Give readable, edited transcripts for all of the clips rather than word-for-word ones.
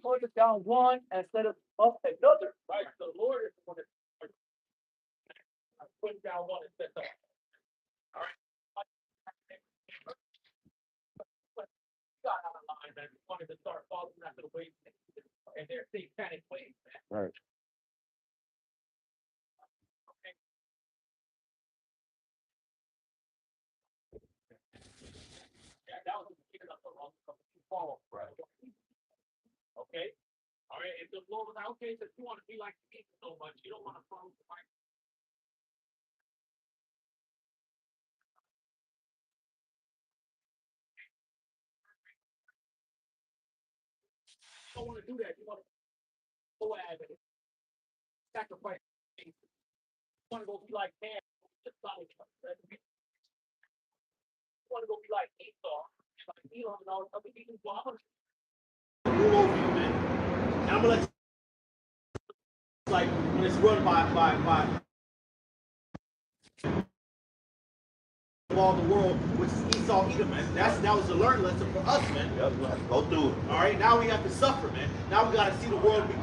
putting down one instead of up another. Right. The Lord is the one that's putting down one instead of. All right. Got out of line, man. We wanted to start following after the ways and their satanic ways, man. Right. Okay. Yeah, that was picking up the wrong fall. Right. Okay. All right. If the Lord was like, okay, so you want to be like me so much, you don't want to follow the right. You don't want to do that. You want to go at it. Sacrifice. You want to go be like man. Just follow you want to go be like Esau, like Elon and all other people. Well, I'm gonna rule over you, man. And I'm gonna let you, like when it's run by all the world, which is Esau Edom, man. That was a learning lesson for us, man. Yep, go through it. All right, now we have to suffer, man. Now we got to see the world be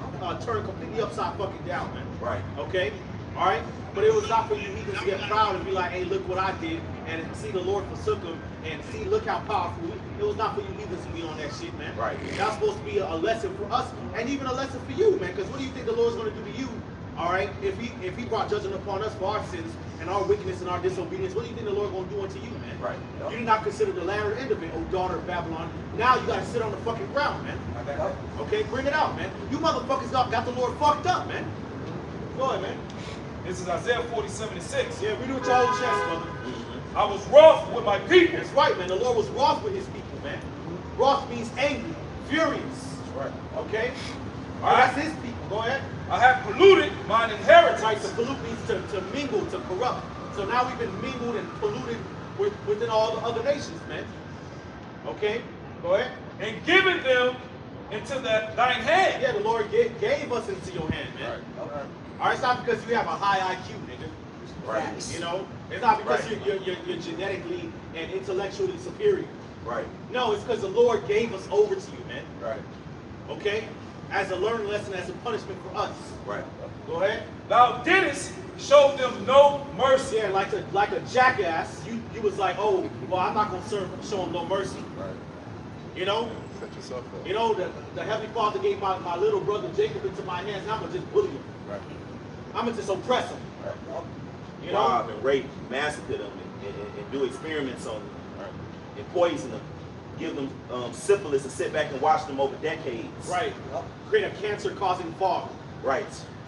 turned completely upside fucking down, man. Right. Okay. All right. But it was not for you heathens to get proud and be like, hey, look what I did, and see the Lord forsook him, and see, look how powerful. It was not for you heathens to be on that shit, man. Right. That's supposed to be a lesson for us, and even a lesson for you, man. Because what do you think the Lord's going to do to you? All right. If he brought judgment upon us for our sins and our wickedness and our disobedience, what do you think the Lord going to do unto you, man? Right. Yep. You did not consider the latter end of it, O daughter of Babylon. Now you got to sit on the fucking ground, man. Okay, bring it out, man. You motherfuckers got the Lord fucked up, man. Go ahead, man. This is Isaiah 40:76. Yeah, we do it to all the chest, brother. I was wroth with my people. That's right, man. The Lord was wroth with his people, man. Wroth means angry, furious. That's right. Okay? All right. That's his people. Go ahead. I have polluted mine inheritance. Right, to pollute means to mingle, to corrupt. So now we've been mingled and polluted within all the other nations, man. Okay? Go ahead. And given them into thine hand. Yeah, the Lord gave us into your hand, man. Right. All right, it's not because you have a high IQ, nigga. Right. You know, it's not because Right. you're genetically and intellectually superior. Right. No, it's because the Lord gave us over to you, man. Right. Okay? As a learning lesson, as a punishment for us. Right. Go ahead. Thou didst show them no mercy. Yeah, like a jackass, you was like, oh, well, I'm not gonna show him no mercy. Right. You know? Set yourself up. You know, the Heavenly Father gave my little brother Jacob into my hands, and I'm gonna just bully him. Right. I'm gonna just oppress him. Right. You know? Rob and rape, massacre them, and do experiments on them, Right. and poison them, give them syphilis, and sit back and watch them over decades. Right. Create a cancer-causing fog. Right.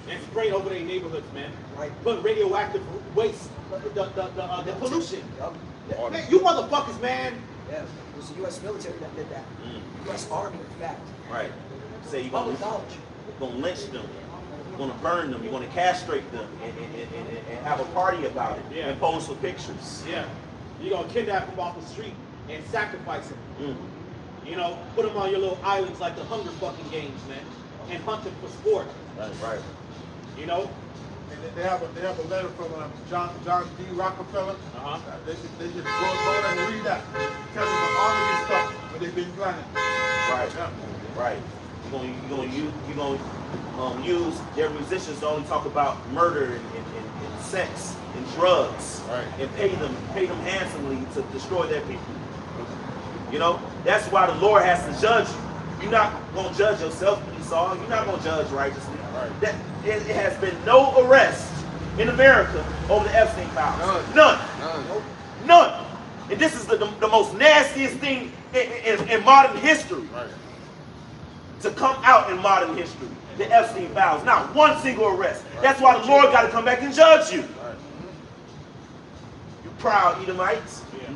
And spray it over their neighborhoods, man. Right. Put radioactive waste, the pollution. Water. Man, you motherfuckers, man. Yeah, it was the U.S. military that did that. U.S. Army, in fact. Right. Say you're Public gonna knowledge. lynch them, you're gonna burn them, you're gonna castrate them, and have a party about it, Yeah. and pose for pictures. Yeah. You're going to kidnap them off the street and sacrifice them. Mm. You know, put them on your little islands like the Hunger fucking Games, man. And hunt them for sport. Right. Right. You know? And they have a letter from John D. Rockefeller. Uh-huh. They should go and read that. Tell them all of this stuff that they've been planning. Right. Yeah. Right. You're gonna use their musicians to only talk about murder and sex and drugs, Right. and pay them handsomely to destroy their people. You know, that's why the Lord has to judge you. You're not gonna judge yourself, Esau. You're not gonna judge righteously. Right. That it has been no arrest in America over the Epstein files. None. None. And this is the most nastiest thing in modern history. Right. To come out in modern history, the Epstein files. Not one single arrest. That's why the Lord got to come back and judge you. Right. You proud Edomites. Yeah.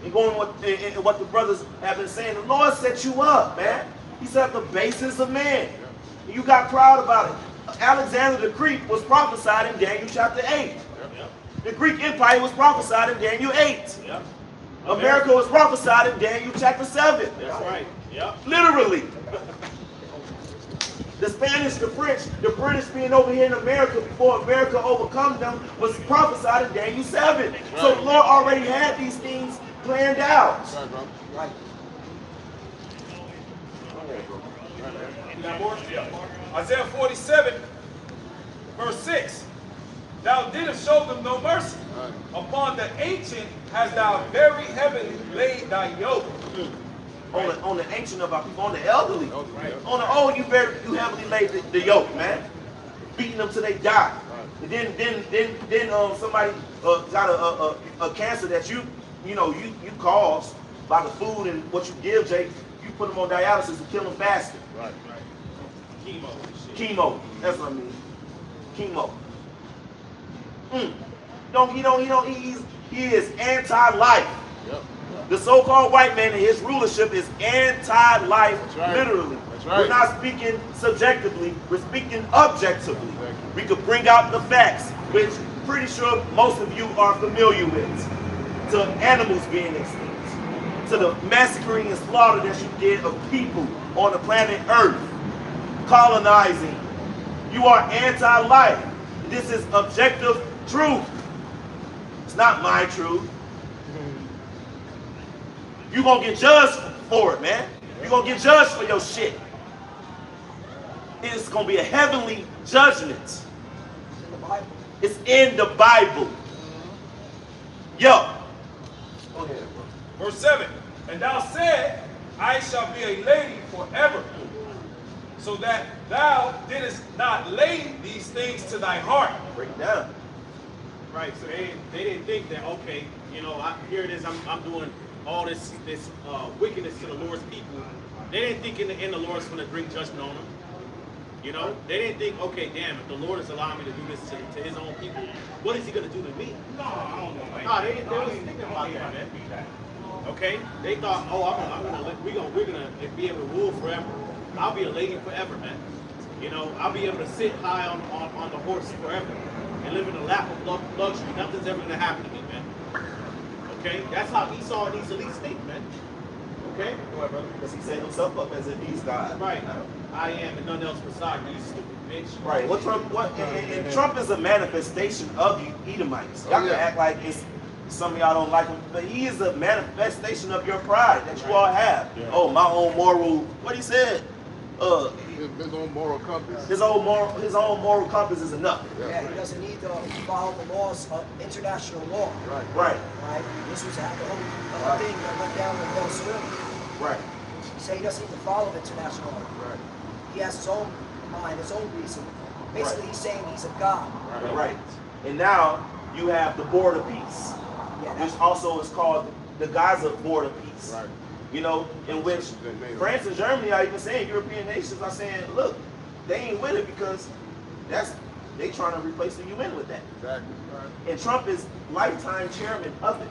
And going with what the brothers have been saying, the Lord set you up, man. He set up the basis of man. And you got proud about it. Alexander the Greek was prophesied in Daniel chapter 8. Yep. The Greek Empire was prophesied in Daniel 8. Yep. America was prophesied in Daniel chapter 7. That's right. Yep. Literally. The Spanish, the French, the British being over here in America before America overcome them was prophesied in Daniel 7. Right. So the Lord already had these things planned out. Right, bro. Right. Okay, bro. Right, man. got more? Yeah. Isaiah 47, verse 6. Thou didst show them no mercy. Upon the ancient hast thou very heavily laid thy yoke. On the ancient of our people, on the elderly. On the old, you heavily laid the yoke, man. Beating them till they die. And then somebody got a cancer that you caused by the food and what you give, Jake. You put them on dialysis and kill them faster. Right. Chemo. Chemo. That's what I mean. Chemo. He is anti-life. Yep. The so-called white man and his rulership is anti-life, That's right. literally. That's right. We're not speaking subjectively, we're speaking objectively. Exactly. We could bring out the facts, which pretty sure most of you are familiar with. To animals being extinct, to the massacring and slaughter that you did of people on the planet Earth, colonizing. You are anti-life. This is objective truth. It's not my truth. You're going to get judged for it, man. You're going to get judged for your shit. It's going to be a heavenly judgment. In the Bible. It's in the Bible. Yo. Go ahead, bro. Verse 7. And thou said, I shall be a lady forever, so that thou didst not lay these things to thy heart. Break it down. Right. So they didn't think that, okay, here it is. I'm doing all this wickedness to the Lord's people. They didn't think in the Lord's going to bring judgment on them. They didn't think, okay, damn, if the Lord is allowing me to do this to his own people, what is he going to do to me? No, I don't know. No, they wasn't thinking about that, man. Okay, they thought, oh, we're gonna be able to rule forever. I'll be a lady forever, man. I'll be able to sit high on the horse forever and live in a lap of luxury. Nothing's ever gonna happen to me, man. Okay, that's how Esau and these elites think, man. Okay, go ahead, brother. Because he set himself up as if he's God. Right. I am, and nothing else beside you, stupid bitch. Right. And Trump is a manifestation of you Edomites. Y'all can act like some of y'all don't like him, but he is a manifestation of your pride that you all have. Yeah. Oh, my own moral. What he said. His own moral compass. His own moral compass is enough. Yeah, he doesn't need to follow the laws of international law. Right. Right. Right? This was the whole thing that went down with Venezuela. Right. He said he doesn't need to follow international law. Right. He has his own mind, his own reason. Basically, he's saying he's a god. Right. And now you have the Board of Peace, which also is called the Gaza Board of Peace. Right. In which France and Germany are even saying, European nations are saying, look, they ain't with it because they trying to replace the UN with that. Exactly. Right. And Trump is lifetime chairman of it.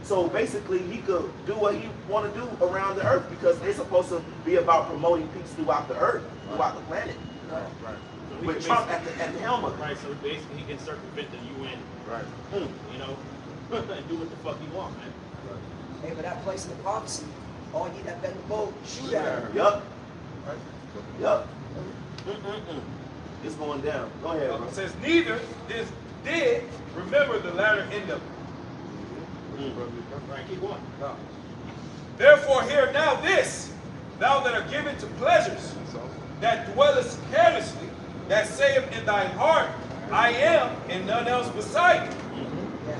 So basically, he could do what he want to do around the earth because they're supposed to be about promoting peace throughout the earth, throughout the planet. Right. Right. So With Trump at the helm of it. Right. So basically, he can circumvent the UN. Right. And do what the fuck he want, man. Hey, but that place in the prophecy, all you need that bend the boat, shoot at him. Yup. Right. Yup. It's going down. Go ahead, bro. It says, neither did remember the latter end of it. Right. Keep going. No. Therefore hear now this, thou that are given to pleasures, that dwellest carelessly, that saith in thine heart, I am, and none else beside you. Yeah,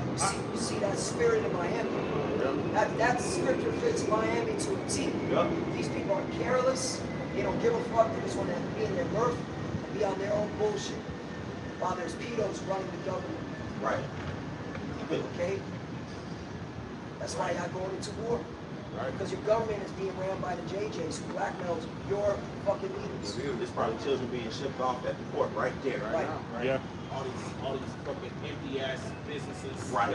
you see that spirit in Miami. That scripture fits Miami to a T. Yep. These people are careless. They don't give a fuck. They just want to be in their mirth and be on their own bullshit. While there's pedos running the government. Right. Okay? That's why y'all going into war. Right. Because your government is being ran by the JJs who blackmails your fucking leaders. There's probably children being shipped off at the port right there. Right. Right. Yeah. All these fucking empty ass businesses. Right.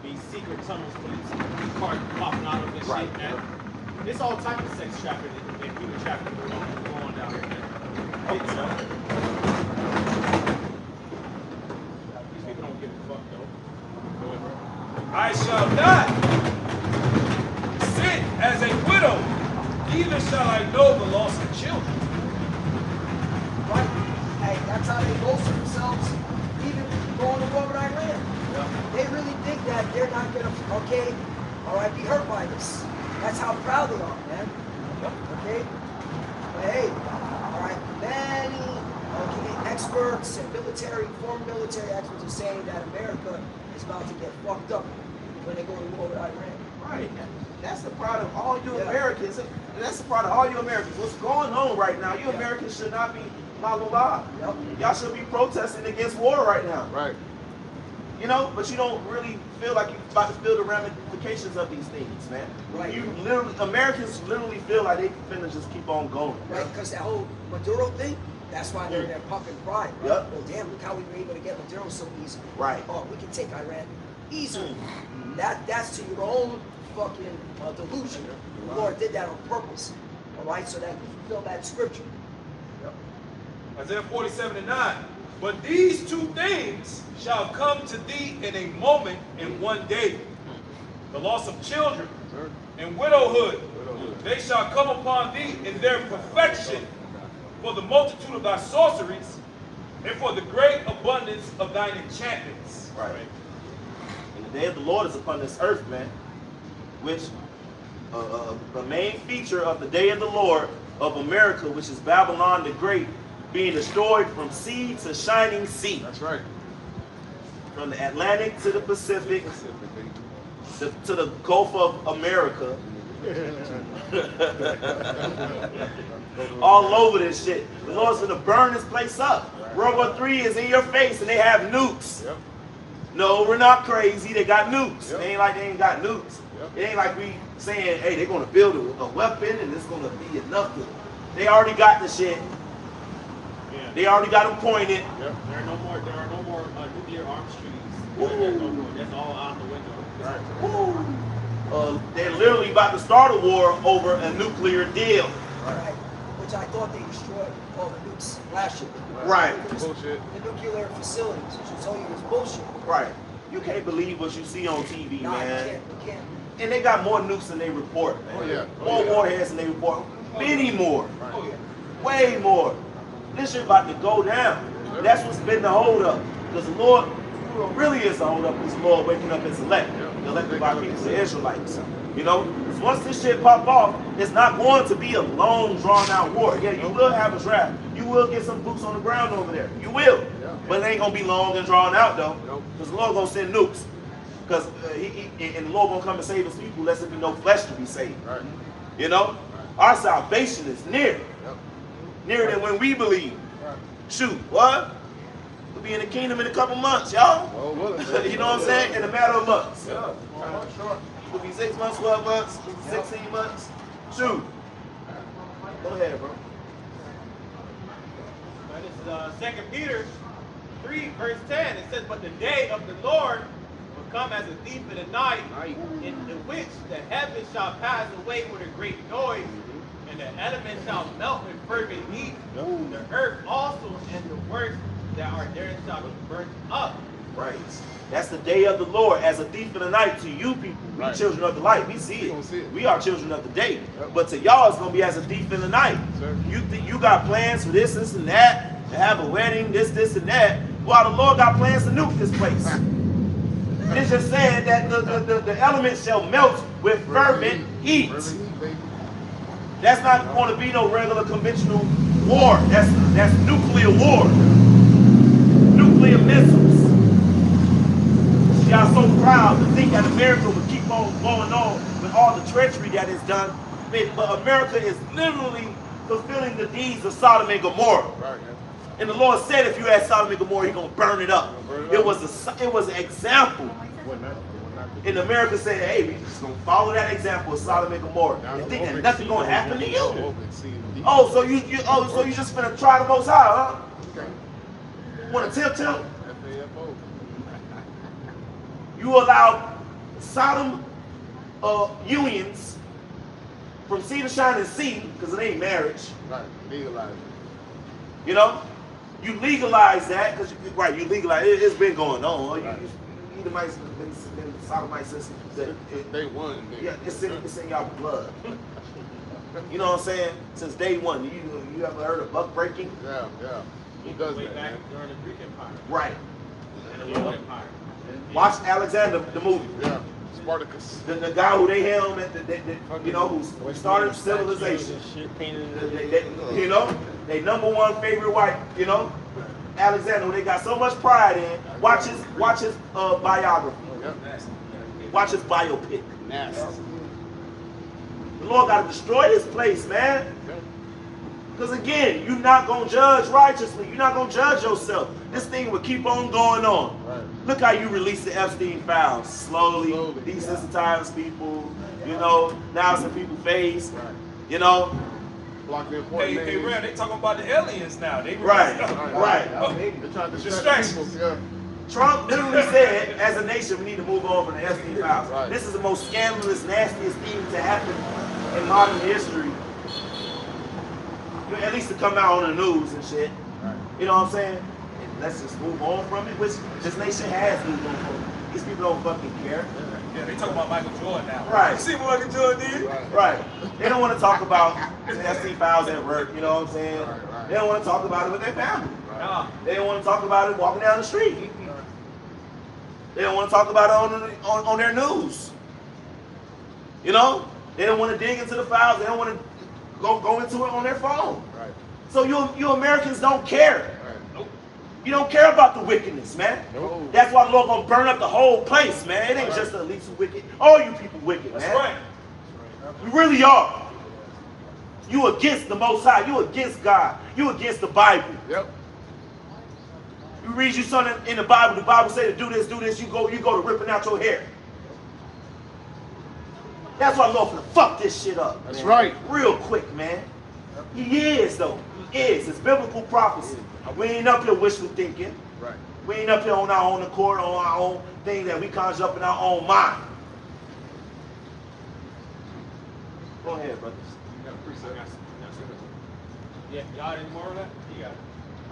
These secret tunnels for these cars popping out of this shit, man. It's all type of sex trafficking and human trafficking going on down here, man. These people don't give a fuck, though. Go ahead, bro. I shall not sit as a widow, neither shall I know the loss of children. Right? Hey, that's how they boast themselves, even going to war with Iran. They really think that they're not going to, be hurt by this. That's how proud they are, man. Okay? But hey, experts and former military experts are saying that America is about to get fucked up when they go to war with Iran. Right. That's the pride of all you Americans. And that's the pride of all you Americans. What's going on right now? You Americans should not be blah, blah, blah. Y'all should be protesting against war right now. Right. You know, but you don't really feel like you're about to feel the ramifications of these things, man. Right. Americans literally feel like they can finna just keep on going. Right, because that whole Maduro thing, that's why they're in their pumping pride. Right? Yep. Well, damn, look how we were able to get Maduro so easy. Right. Oh, we can take Iran easily. That's to your own fucking delusion. The Lord did that on purpose. All right, so that you fulfill that scripture. Yep. Isaiah 47:9. But these two things shall come to thee in a moment, in one day. The loss of children and widowhood. They shall come upon thee in their perfection, for the multitude of thy sorceries, and for the great abundance of thine enchantments. Right. And the day of the Lord is upon this earth, man. Which the main feature of the day of the Lord of America, which is Babylon the Great, being destroyed from sea to shining sea. That's right. From the Atlantic to the Pacific, to the Gulf of America. All over this shit. The Lord's gonna burn this place up. World War III is in your face and they have nukes. Yep. No, we're not crazy. They got nukes. Yep. It ain't like they ain't got nukes. Yep. It ain't like we saying, hey, they're gonna build a weapon and it's gonna be enough to. They already got the shit. Yeah. They already got them pointed. Yep. There are no more nuclear arms treaties. Ooh. There's no more. That's all out the window. Right. They're literally about to start a war over a nuclear deal. Right. Which I thought they destroyed all the nukes last year. Right. Bullshit. The nuclear facilities, which I told you was bullshit. Right. You can't believe what you see on TV, Nah, man. you can't. And they got more nukes than they report, man. Oh, yeah. More warheads than they report. Many more. Right. Oh, yeah. Way more. This shit about to go down. That's what's been the hold up. Because the Lord, what really is the hold up is the Lord waking up his elect. The elect of our people, the Israelites. You know? Because once this shit pop off, it's not going to be a long, drawn out war. Yeah, you will have a draft. You will get some boots on the ground over there. You will. But it ain't going to be long and drawn out, though. Because the Lord going to send nukes. Because and the Lord going to come and save his people, lest there be no flesh to be saved. Right. You know? Our salvation is near. Nearer than when we believe. Shoot, what? We'll be in the kingdom in a couple months, y'all. Oh, well, You know what I'm saying? In a matter of months. Yeah. Sure. Could be 6 months, 12 months, 16 months. Shoot. Go ahead, bro. This is 2 Peter 3, verse 10. It says, but the day of the Lord will come as a thief in the night, in which the heavens shall pass away with a great noise, and the elements shall melt with fervent heat. The earth also and the works that are there shall be burnt up. Right. That's the day of the Lord as a thief in the night to you people. We Right. children of the light. We see We it. gonna see it. We are children of the day. Yep. But to y'all, it's going to be as a thief in the night. Sir. You think you got plans for this and that, to have a wedding, this and that. While the Lord got plans to nuke this place. It's just saying that the elements shall melt with fervent heat. That's not going to be no regular conventional war. That's nuclear war. Nuclear missiles. Y'all so proud to think that America would keep on going on with all the treachery that is done. But America is literally fulfilling the deeds of Sodom and Gomorrah. Right. And the Lord said, if you had Sodom and Gomorrah, He's gonna burn it up. It was an example. And America said, hey, we just gonna follow that example of Sodom and Gomorrah. And think that nothing gonna happen to you. Oh, so you just finna try the Most High, huh? Want to tilt? You allow Sodom unions from sea to shining sea, because it ain't marriage. Right. Legalize it. You know, you legalize that because you legalize it. It's been going on. Right. You Edomites been Sodomites since They won. yeah, it's in y'all blood. You know what I'm saying? Since day one. You ever heard of buck breaking? Yeah. Who does Way that? back Man? during the Greek Empire Right. and the Roman Empire. Watch Alexander the movie. Yeah. Spartacus. The guy who they held at who started civilization. You know, they #1 favorite white, Alexander, they got so much pride in. Watch his biography. Yep. Watch his biopic. Nasty. The Lord got to destroy this place, man. Because again, you're not going to judge righteously. You're not going to judge yourself. This thing will keep on going on. Right. Look how you release the Epstein files. Slowly. Desensitize people. You know, now it's in people's face. Right. You know. Block the important Hey, names. Ram, they talking about the aliens now. They Right. Right. They're trying to Distractions. distract people. Yeah. Trump literally said, as a nation, we need to move on from the Epstein files. Right. This is the most scandalous, nastiest thing to happen in modern history. At least to come out on the news and shit. Right. You know what I'm saying? And let's just move on from it, which this nation has moved on from it. These people don't fucking care. Yeah, they talking about Michael Jordan now. Right. You see what Michael Jordan did? Right. They don't want to talk about the Epstein files at work, you know what I'm saying? Right. They don't want to talk about it with their family. Nah. They don't want to talk about it walking down the street. They don't want to talk about it on their news. You know? They don't want to dig into the files. They don't want to go into it on their phone. Right. So you Americans don't care. Right. You don't care about the wickedness, man. Nope. That's why the Lord gonna burn up the whole place, man. It ain't just the elites who wicked. All you people wicked, That's man. right. You really are. You against the Most High. You against God. You against the Bible. Yep. You read you something in the Bible say to do this, you go to ripping out your hair. That's why the Lord finna fuck this shit up. That's man. right. Real quick, man. He is, though. He is. It's biblical prophecy. We ain't up here wishful thinking. Right. We ain't up here on our own accord, on our own thing that we conjure up in our own mind. Go ahead, brothers. Yeah, y'all any more of that? You got it.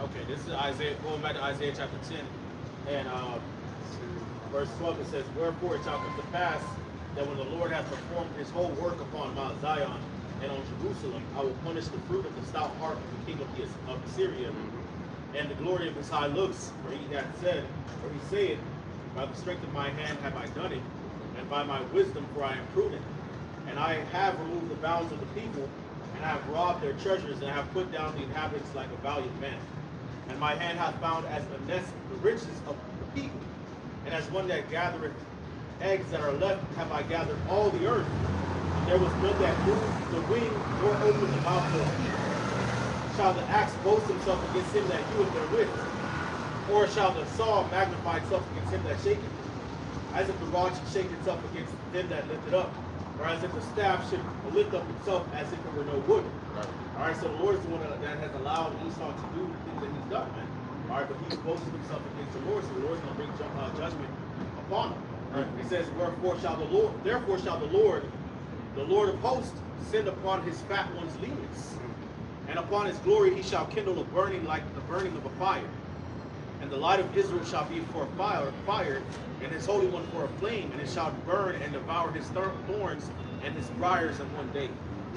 Okay, this is Isaiah, going back to Isaiah chapter 10, and verse 12, it says, "Wherefore it shall come to pass that when the Lord hath performed his whole work upon Mount Zion and on Jerusalem, I will punish the fruit of the stout heart of the king of Assyria, and the glory of his high looks, for he hath said, or he saith, by the strength of my hand have I done it, and by my wisdom, for I am prudent. And I have removed the bounds of the people, and I have robbed their treasures, and I have put down the inhabitants like a valiant man. And my hand hath found as a nest the riches of the people, and as one that gathereth eggs that are left have I gathered all the earth. And there was none that moved the wing, nor opened the mouth of the people. Shall the axe boast himself against him that heweth therewith? Or shall the saw magnify itself against him that shaketh? As if the rod should shake itself against them that lift it up, or as if the staff should lift up itself as if it were no wood. Right. All right, so the Lord is the one that has allowed Esau to do the things that he's done, man. All right, but he's boasted himself against the Lord, so the Lord's going to bring judgment upon him. Right. It says, "Wherefore shall the Lord, therefore shall the Lord of hosts, send upon his fat ones leanness, and upon his glory he shall kindle a burning like the burning of a fire. And the light of Israel shall be for a fire, and his Holy One for a flame, and it shall burn and devour his thorns and his briars in one day."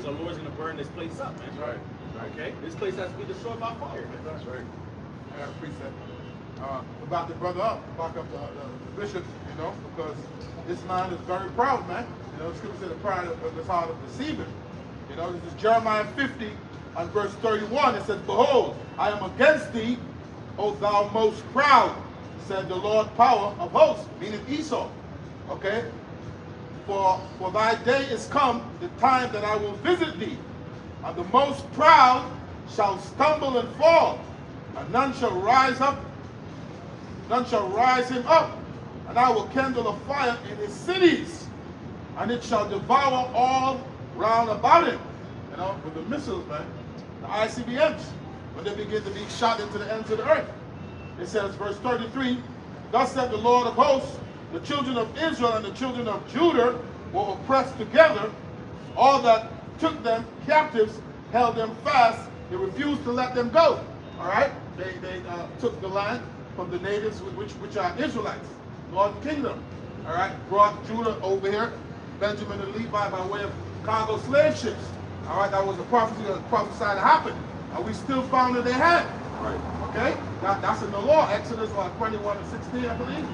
So the Lord's going to burn this place up, man. That's right. Right. Okay? This place has to be destroyed by fire, man. That's right. I got a precept. About the brother up, back up the bishop, you know, because this man is very proud, man. You know, the scripture said the pride of his heart of deceiving. You know, this is Jeremiah 50 and verse 31. It says, "Behold, I am against thee, O thou most proud, said the Lord power of hosts," meaning Esau. Okay? For thy day is come, the time that I will visit thee, and the most proud shall stumble and fall, and none shall rise him up, and I will kindle a fire in his cities, and it shall devour all round about him. You know, with the missiles, man, the ICBMs, when they begin to be shot into the ends of the earth. It says, verse 33, "Thus said the Lord of hosts, the children of Israel and the children of Judah were oppressed together. All that took them captives held them fast. They refused to let them go." All right? They took the land from the natives, which are Israelites, Northern Kingdom. All right? Brought Judah over here, Benjamin and Levi by way of cargo slave ships. All right? That was a prophecy that was prophesied to happen. And we still found in their hand. Right. Okay? That's in the law, Exodus 21 and 16, I believe.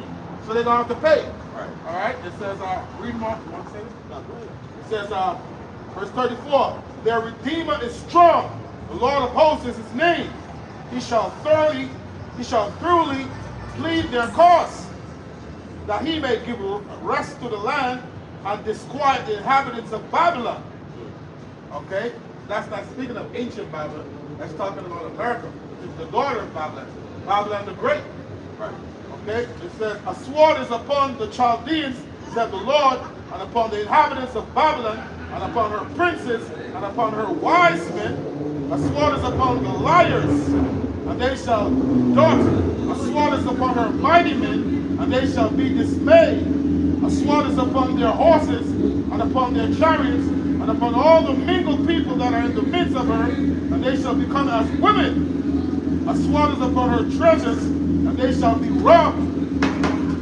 So they're going to have to pay. Right. All right? It says, read more. You want to say this? No, go ahead. It says, verse 34, "Their Redeemer is strong. The Lord of hosts is his name. He shall thoroughly he shall thoroughly plead their cause, that he may give rest to the land and disquiet the inhabitants of Babylon. Okay? That's not speaking of ancient Babylon. That's talking about America, which is the daughter of Babylon. Babylon the Great. Right. Okay? It says, a sword is upon the Chaldeans, said the Lord, and upon the inhabitants of Babylon, and upon her princes, and upon her wise men. A sword is upon the liars, and they shall dart. A sword is upon her mighty men, and they shall be dismayed. A sword is upon their horses, and upon their chariots, and upon all the mingled people that are in the midst of her, and they shall become as women. A sword is upon her treasures, and they shall be robbed.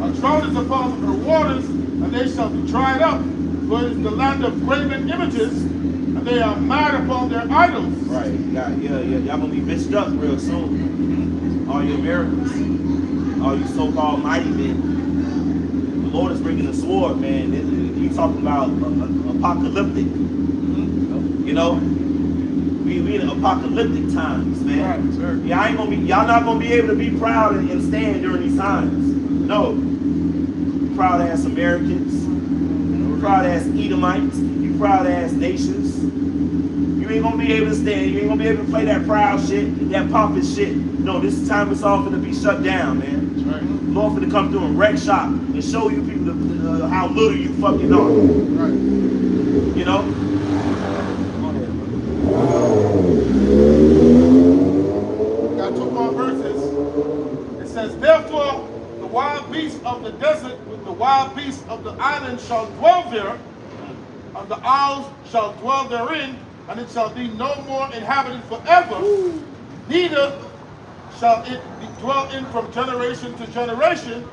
A drought is upon her waters, and they shall be dried up. For it is the land of graven images, and they are mad upon their idols. Right. Y'all gonna be bitched up real soon. All you Americans, all you so-called mighty men. The Lord is bringing the sword, man. He's talking about apocalyptic. You know, we in apocalyptic times, man. Right, sir. Y'all not gonna be able to be proud and stand during these times. No. Proud ass Americans, proud ass Edomites, you proud ass nations. You ain't gonna be able to stand. You ain't gonna be able to play that proud shit, that pompous shit. No, this time it's all gonna be shut down, man. That's right. Lord finna come through and wreck shop and show you people how little you fucking are. Right. You know? Got 2 more verses. It says, therefore, the wild beasts of the desert with the wild beasts of the island shall dwell there, and the owls shall dwell therein, and it shall be no more inhabited forever. Neither shall it be dwelt in from generation to generation.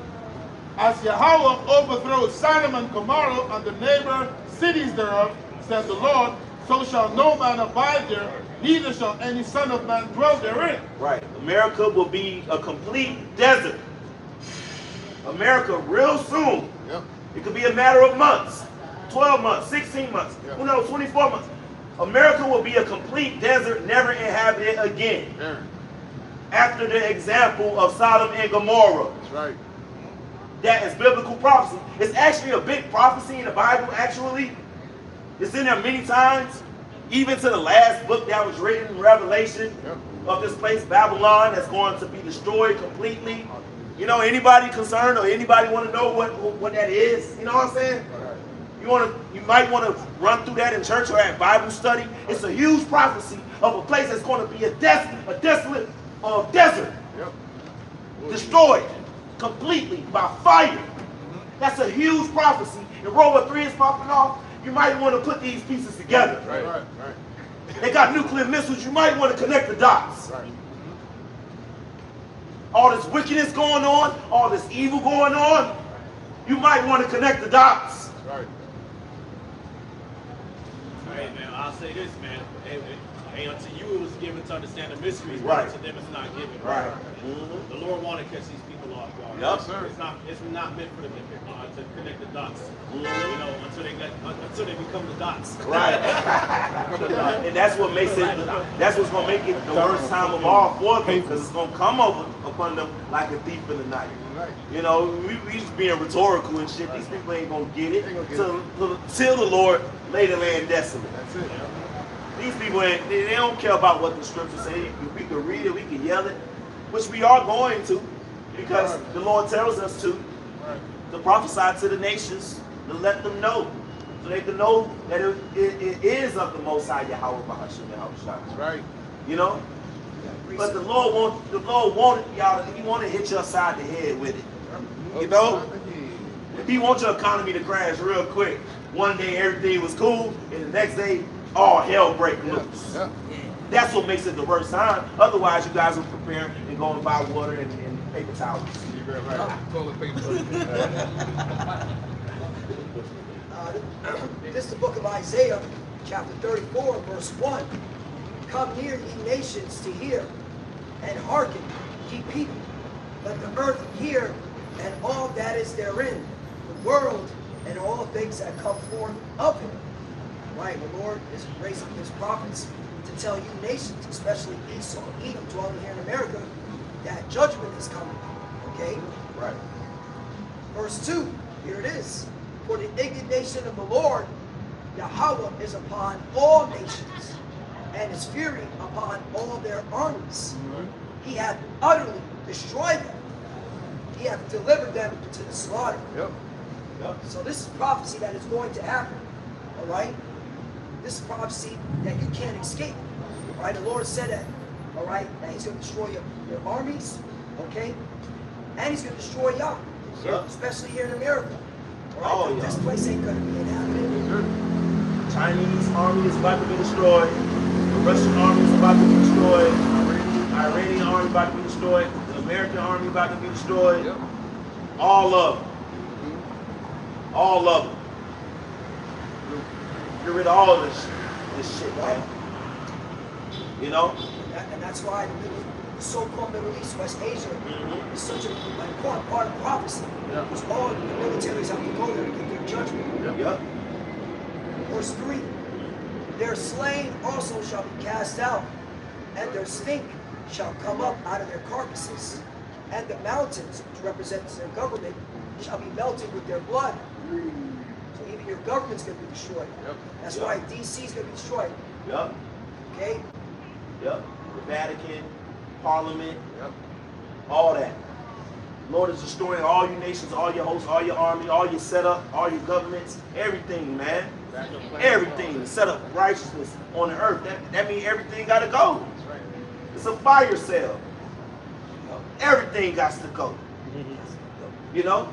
As Yahweh overthrows Sodom and Gomorrah and the neighbor cities thereof, said the Lord, so shall no man abide there, neither shall any son of man dwell therein. Right. America will be a complete desert. America real soon. Yep. It could be a matter of months, 12 months, 16 months, who knows, 24 months. America will be a complete desert, never inhabited again. Yeah. After the example of Sodom and Gomorrah. That's right. That is biblical prophecy. It's actually a big prophecy in the Bible, actually. It's in there many times. Even to the last book that was written, Revelation, of this place, Babylon, that's going to be destroyed completely. You know, anybody concerned or anybody want to know what that is? You know what I'm saying? You might want to run through that in church or at Bible study. It's a huge prophecy of a place that's going to be a desolate desert, Yep. destroyed completely by fire. That's a huge prophecy. And World War III is popping off. You might want to put these pieces together. Right. Right. Right. They got nuclear missiles. You might want to connect the dots. Right. All this wickedness going on, all this evil going on, you might want to connect the dots. Right. Hey man, I'll say this, man. Hey, unto you it was given to understand the mysteries, Right. but to them it's not given. Right. The Lord wanted to catch these people off guard. Yep. Sir. It's not meant for them to connect the dots. Mhm. You know, until they become the dots. Right. And that's what makes it. That's what's gonna make it the worst time of all for them, because it's gonna come over upon them like a thief in the night. Right. You know, we just being rhetorical and shit. These people ain't gonna get it Ain't gonna get till the Lord lay the land desolate. That's it. These people ain't, they don't care about what the scriptures say. We can read it, we can yell it, which we are going to, because the Lord tells us to prophesy to the nations, to let them know, so they can know that it is of the Most High Yahweh Bahasham Yahweh. That's right. You know? But the Lord wanted y'all, He want to hit you upside the head with it. You know? He wants your economy to crash real quick. One day everything was cool, and the next day all hell break loose. Yeah. That's what makes it the worst time. Otherwise, you guys will prepare and go and buy water and paper towels. You're right. Toilet paper. This is the book of Isaiah, chapter 34, verse 1. Come near, ye nations, to hear, and hearken, ye people. Let the earth hear, and all that is therein, the world, and all things that come forth of it. Right, the Lord is raising His prophets to tell you nations, especially Esau, Edom, dwelling here in America, that judgment is coming. Okay? Right. Verse 2, here it is. For the indignation of the Lord, Yahweh, is upon all nations, and his fury upon all their armies. He hath utterly destroyed them. He hath delivered them to the slaughter. Yep. Yep. So this is prophecy that is going to happen. All right? This is prophecy that you can't escape. All right? The Lord said that. All right? That he's going to destroy your armies. Okay? And he's going to destroy y'all. Yep. Especially here in America. All right? Oh, This yeah. place ain't going to be inhabited. Chinese army is about to be destroyed. The Russian army is about to be destroyed. Iranian army about to be destroyed. The American army about to be destroyed. Yep. All of them. All of them. Get rid of all of this shit, man. You know? And that's why the so-called Middle East, West Asia, is such an important part of prophecy. Yeah. Because all the militaries have to go there to get their judgment. Yep. Verse 3, their slain also shall be cast out, and their stink shall come up out of their carcasses, and the mountains, which represents their government, shall be melted with their blood. So even your government's going to be destroyed. Yep. That's Yep. why DC is going to be destroyed. Yep. Okay? Yep. The Vatican, Parliament, Yep. all that. Lord is destroying all your nations, all your hosts, all your army, all your setup, all your governments, everything, man. Everything. Set up righteousness on the earth. That means everything got to go. It's a fire sale. Everything got to go. You know?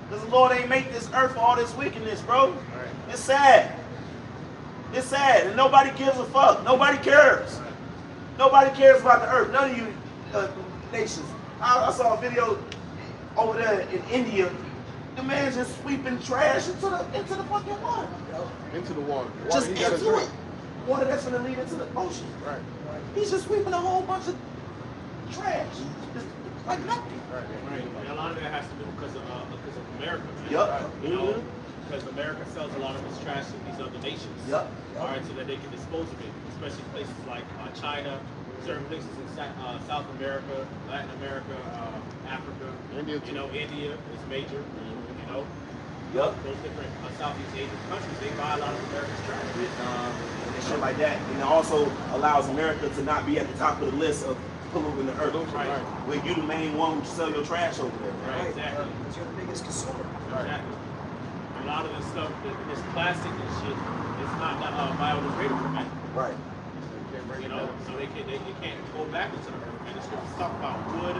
Because the Lord ain't make this earth for all this wickedness, bro. It's sad. It's sad. And nobody gives a fuck. Nobody cares. Nobody cares about the earth. None of you nations. I saw a video over there in India. The man's just sweeping trash into the fucking water. Into the water. Just Water he gotta into drink. it. Water that's gonna lead into the ocean. Right. He's just sweeping a whole bunch of trash. Just like nothing. Right. And a lot of that has to do because of America. Man. Yup. You know, because America sells a lot of its trash to these other nations. Yup. All right, so that they can dispose of it, especially places like China, certain places in South America, Latin America, Africa. India too. You know, India is major. You know, Yup. those different Southeast Asian countries, they buy a lot of America's trash. Vietnam and shit like that. And it also allows America to not be at the top of the list of polluting the earth. Right. Where you the main one who sell your trash over there. Right, exactly. Because you're the biggest consumer. Exactly. A lot of this stuff, this plastic and shit, it's not biodegradable, man. Right. You know, so they can't go back into the earth. And it's going to talk about wood,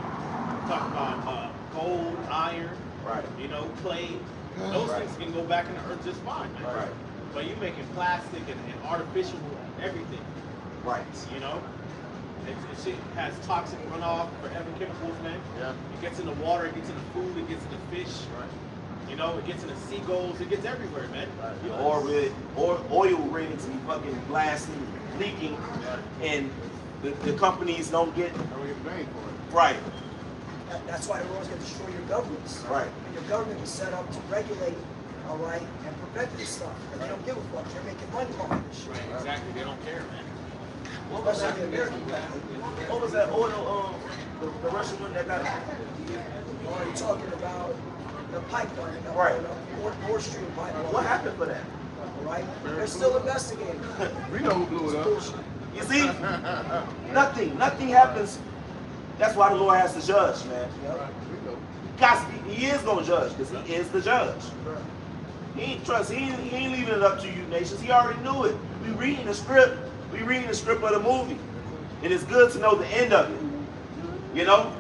talk about gold, iron, Right. you know, clay. Those Right. things can go back in the earth just fine, man. Right. But you're making plastic and artificial everything, Right. you know? It shit has toxic runoff, forever chemicals, man. Yeah. It gets in the water, it gets in the food, it gets in the fish. Right. You know, it gets in the seagulls, it gets everywhere, man. You know, Or oil ring to be fucking blasting, leaking, and the companies don't get I don't get blamed for it. right. That's why the Lord's going to destroy your governments. Right. And your government is set up to regulate, all right, and prevent this stuff. And they don't give a fuck. They're making money off of this shit. Right, exactly. They don't care, man. What was that? Especially the American guy. What was that oil? The Russian one that got Or are you talking about the pipeline? Right. Nord Stream pipeline. what happened for that? All right. They're still investigating. We know who blew it up. Bullshit. You see, nothing happens. That's why the Lord has to judge, man. We know. He is gonna judge because he is the judge. He ain't leaving it up to you nations. He already knew it. We reading the script. We reading the script of the movie. And it's good to know the end of it. You know?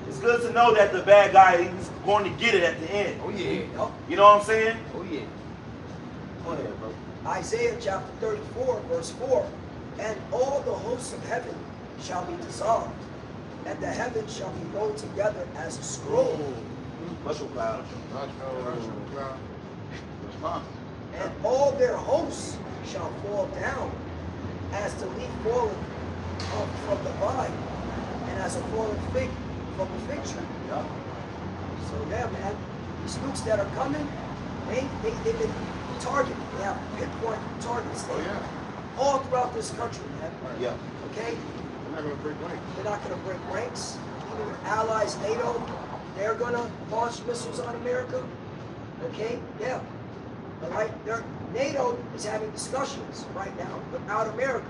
It's good to know that the bad guy is going to get it at the end. Oh yeah. Yup. You know what I'm saying? Oh yeah. Go ahead, bro. Isaiah chapter 34, verse 4. And all the hosts of heaven shall be dissolved, and the heavens shall be rolled together as a scroll. Mushroom cloud. And all their hosts shall fall down, as the leaf fallen from the vine, and as a fallen fig from the fig tree. Yeah. So yeah, man, these nukes that are coming, they've been targeted. They have pinpoint targets there. Oh yeah. All throughout this country, man. Yeah. Okay? not going to break ranks. They're not going to break ranks. Even your allies, NATO, they're going to launch missiles on America. Okay? Yeah. All right? NATO is having discussions right now without America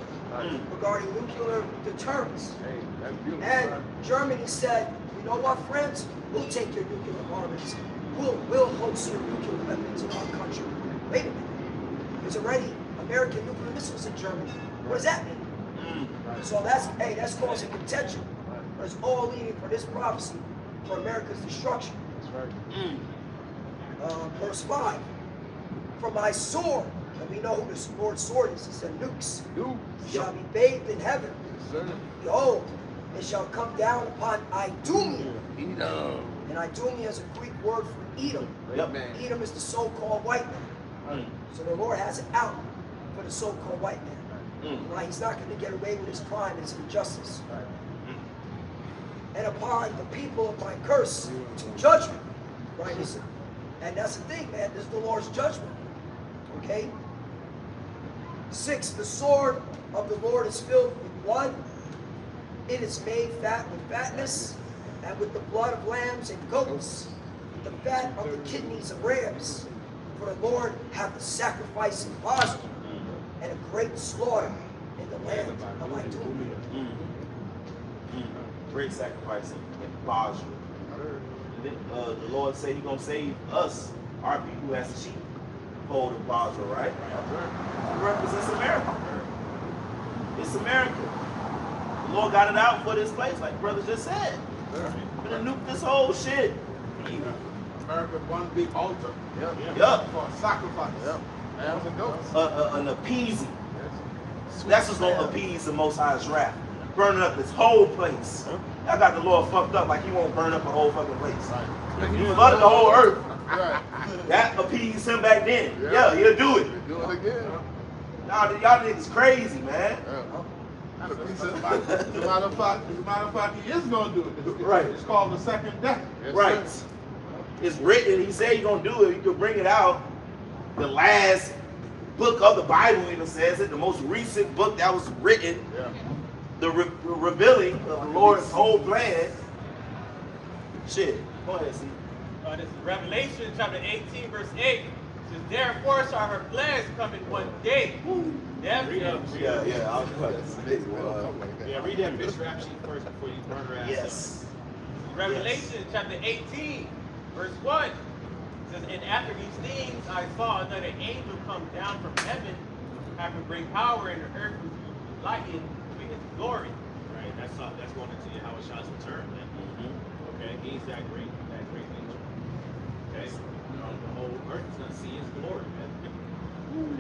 regarding nuclear deterrence. Hey, that's beautiful. And Germany said, you know what, friends? We'll take your nuclear armaments. We'll host your nuclear weapons in our country. Wait a minute. There's already American nuclear missiles in Germany. What does that mean? So that's causing contention. But it's all leading for this prophecy for America's destruction. That's right. Verse 5. For my sword, and we know who the Lord's sword is, it's a nukes, shall be bathed in heaven. Yes, sir. Behold, it shall come down upon Idumea. And Idumea is a Greek word for Edom. Yep. Edom is the so-called white man. So the Lord has it out for the so-called white man. Right? He's not going to get away with his crime and his injustice. And upon the people of my curse to judgment. Right? And that's the thing, man. This is the Lord's judgment. Okay? 6. The sword of the Lord is filled with blood. It is made fat with fatness, and with the blood of lambs and goats, the fat of the kidneys of rams. For the Lord hath a sacrifice in Basra, and a great slaughter in the land of Idumea. Great sacrifice in Basra. The Lord said He's gonna save us, our people, as a sheep fold in Basra, right? It represents America. It's America. The Lord got it out for this place, like brother just said. We're gonna nuke this whole shit. America, one big altar. Yup. For a sacrifice. Lambs and goats. An appeasing. That's what's gonna appease the Most High's wrath. Burning up this whole place. Y'all got the Lord fucked up like He won't burn up the whole fucking place. He flooded the whole earth. That appeased Him back then. Yeah, He'll do it. Do it again. Y'all niggas crazy, man. As a matter of fact, He is going to do it. Right. It's called the second death. Right. It's written. He said He's gonna do it. He could bring it out. The last book of the Bible even says it. The most recent book that was written. The revealing of the Lord's whole plan. Shit. Go ahead, see. This is Revelation chapter 18, verse 8. It says, therefore shall her plagues come in one day. Yeah, Death, I was about to say, yeah, read that fish rap sheet first before you burn her ass. yes. Revelation chapter 18, verse 1. It says, and after these things I saw another angel come down from heaven, having great power, and the earth was lightened with his glory. Right, that's going into Yahweh's return, man. Okay, He's that great angel. Okay, the whole earth is gonna see His glory, man.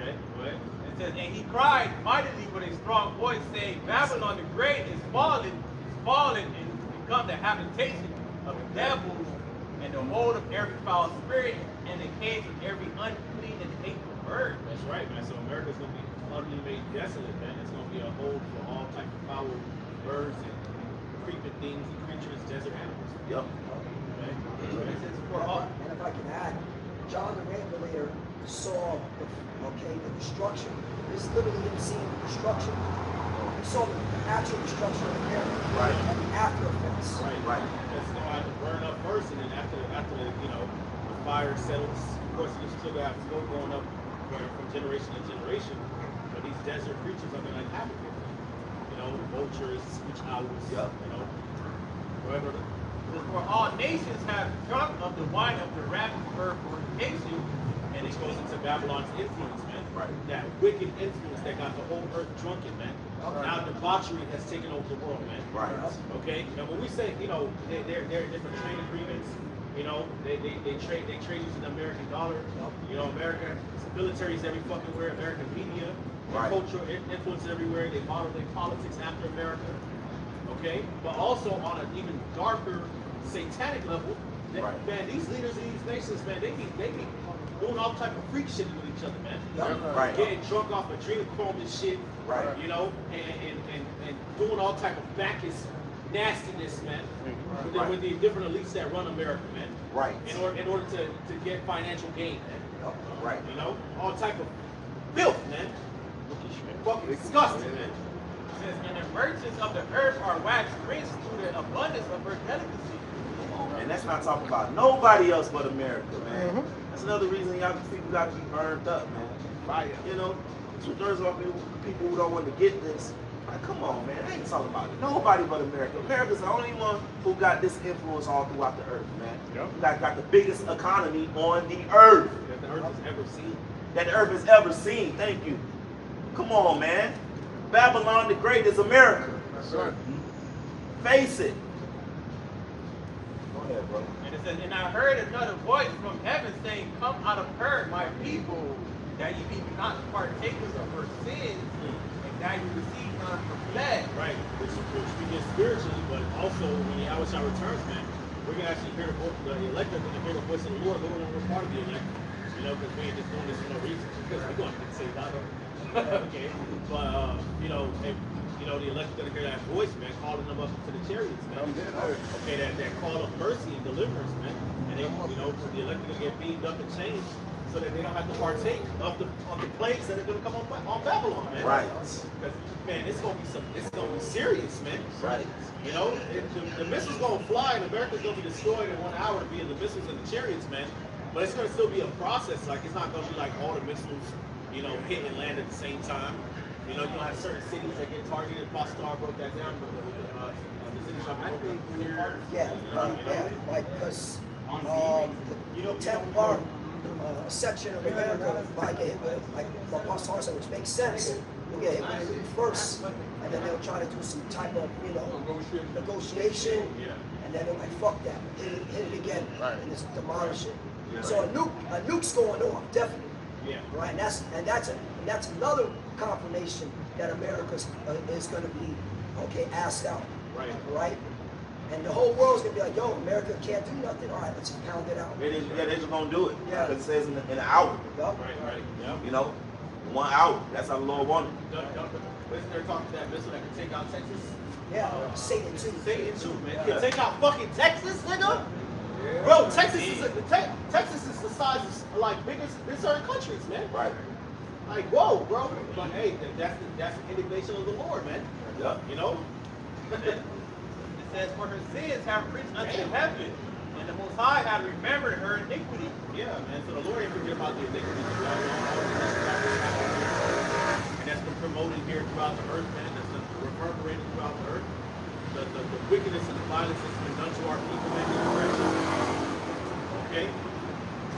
Okay, go ahead. It says, and he cried mightily with a strong voice, saying, Babylon the great is fallen, and become the habitation of the devils, and the hold of every foul spirit, and the cage of every unclean and hateful bird. That's right, man. So America's gonna be utterly made desolate, man. It's gonna be a hold for all types of foul birds and creeping things and creatures, desert animals. Yep. Okay? It says, for all, And if I can add, John the Revelator saw the destruction. This is literally him seeing the destruction. He saw the actual destruction of America. Right. And the after effects. Right. It's gonna have to burn up first, and then after the fire settles, of course you still have smoke going up from generation to generation. But these desert creatures are gonna inhabit it. Vultures, screech owls. Yep. Whoever. for all nations have drunk of the wine of the wrath of her fornication. And it goes into Babylon's influence, man. Right. That wicked influence that got the whole earth drunken, man. Now debauchery has taken over the world, man. Right. Okay. Now when we say, there are different trade agreements. They trade using the American dollar. America, military is every fucking where. American media, Right. cultural influence everywhere. They model their politics after America. Okay. But also on an even darker satanic level, Right. man, these leaders of these nations, man, they be doing all type of freak shit with each other, man. Right. Getting drunk off adrenochrome and shit. Right. And doing all type of Bacchus nastiness, man. Right. With the different elites that run America, man. Right. In order to get financial gain, man. Right. All type of filth, man. Fucking disgusting, man. It says, and the merchants of the earth are waxed rich through the abundance of her delicacy. And that's not talking about nobody else but America, man. That's another reason y'all people got to be burned up, man. Fire. You know, 2/3 of people who don't want to get this. Like, come on, man. I ain't talking about nobody but America. America's the only one who got this influence all throughout the earth, man. Yep. Who got the biggest economy on the earth. That the earth has ever seen. That the earth has ever seen. Thank you. Come on, man. Babylon the Great is America. That's right. Face it. Go ahead, bro. And it says, and I heard another voice from heaven saying, come out of her, my people, that ye be not partakers of her sins, and that you receive none of her flesh. Right, which we get spiritually, but also when Yahweh returns, man, we're gonna actually hear the elect are gonna hear the voice of the Lord. We're part of the elect, you know, because we ain't just doing this for no reason. Because we're gonna get saved out of it. Okay, but you know, and, you know, the elect are gonna hear that voice, man, calling them up to the chariots, man. Okay, that call of mercy and deliverance, man. And they, you know, the elect are gonna get beamed up and changed, so that they don't have to partake of the plagues that are gonna come on Babylon, man. Right. Because, man, it's gonna be serious, man. Right. You know, the missiles gonna fly and America's gonna be destroyed in 1 hour via the missiles and the chariots, man. But it's gonna still be a process. Like, it's not gonna be like all the missiles, you know, hit and land at the same time. You know, you'll have certain cities that get targeted. Pastor broke that down. The cities are like, because the 10th part section of America, like what Pastor said, which makes sense. We'll get hit with it first, and then they'll try to do some type of, you know, negotiation, and then they're like, fuck that, hit it again, and just demolish it. So a nuke's going off, definitely. Yeah. Right, and that's another confirmation that America is going to be asked out. Right. Right. And the whole world's gonna be like, yo, America can't do nothing. All right, let's pound it out. They're just gonna do it. Yeah. Because it says in an hour. Yup. Right. Yep. You know, 1 hour. That's how the Lord wanted. Wasn't there talking that missile that can take out Texas? Yeah, Satan too. Satan too, man. Can take out fucking Texas, nigga. Bro, Texas is the size of like bigger than certain countries, man. Right. Like, whoa, bro. But hey, that's the indignation of the Lord, man. Yeah. You know. It says, for her sins have reached unto heaven, and the Most High have remembered her iniquity. Yeah, man. So the Lord ain't forget about the iniquities of God. And that's been promoted here throughout the earth, man. That's been reverberated throughout the earth. The wickedness and the violence that's been done to our people, man. Okay.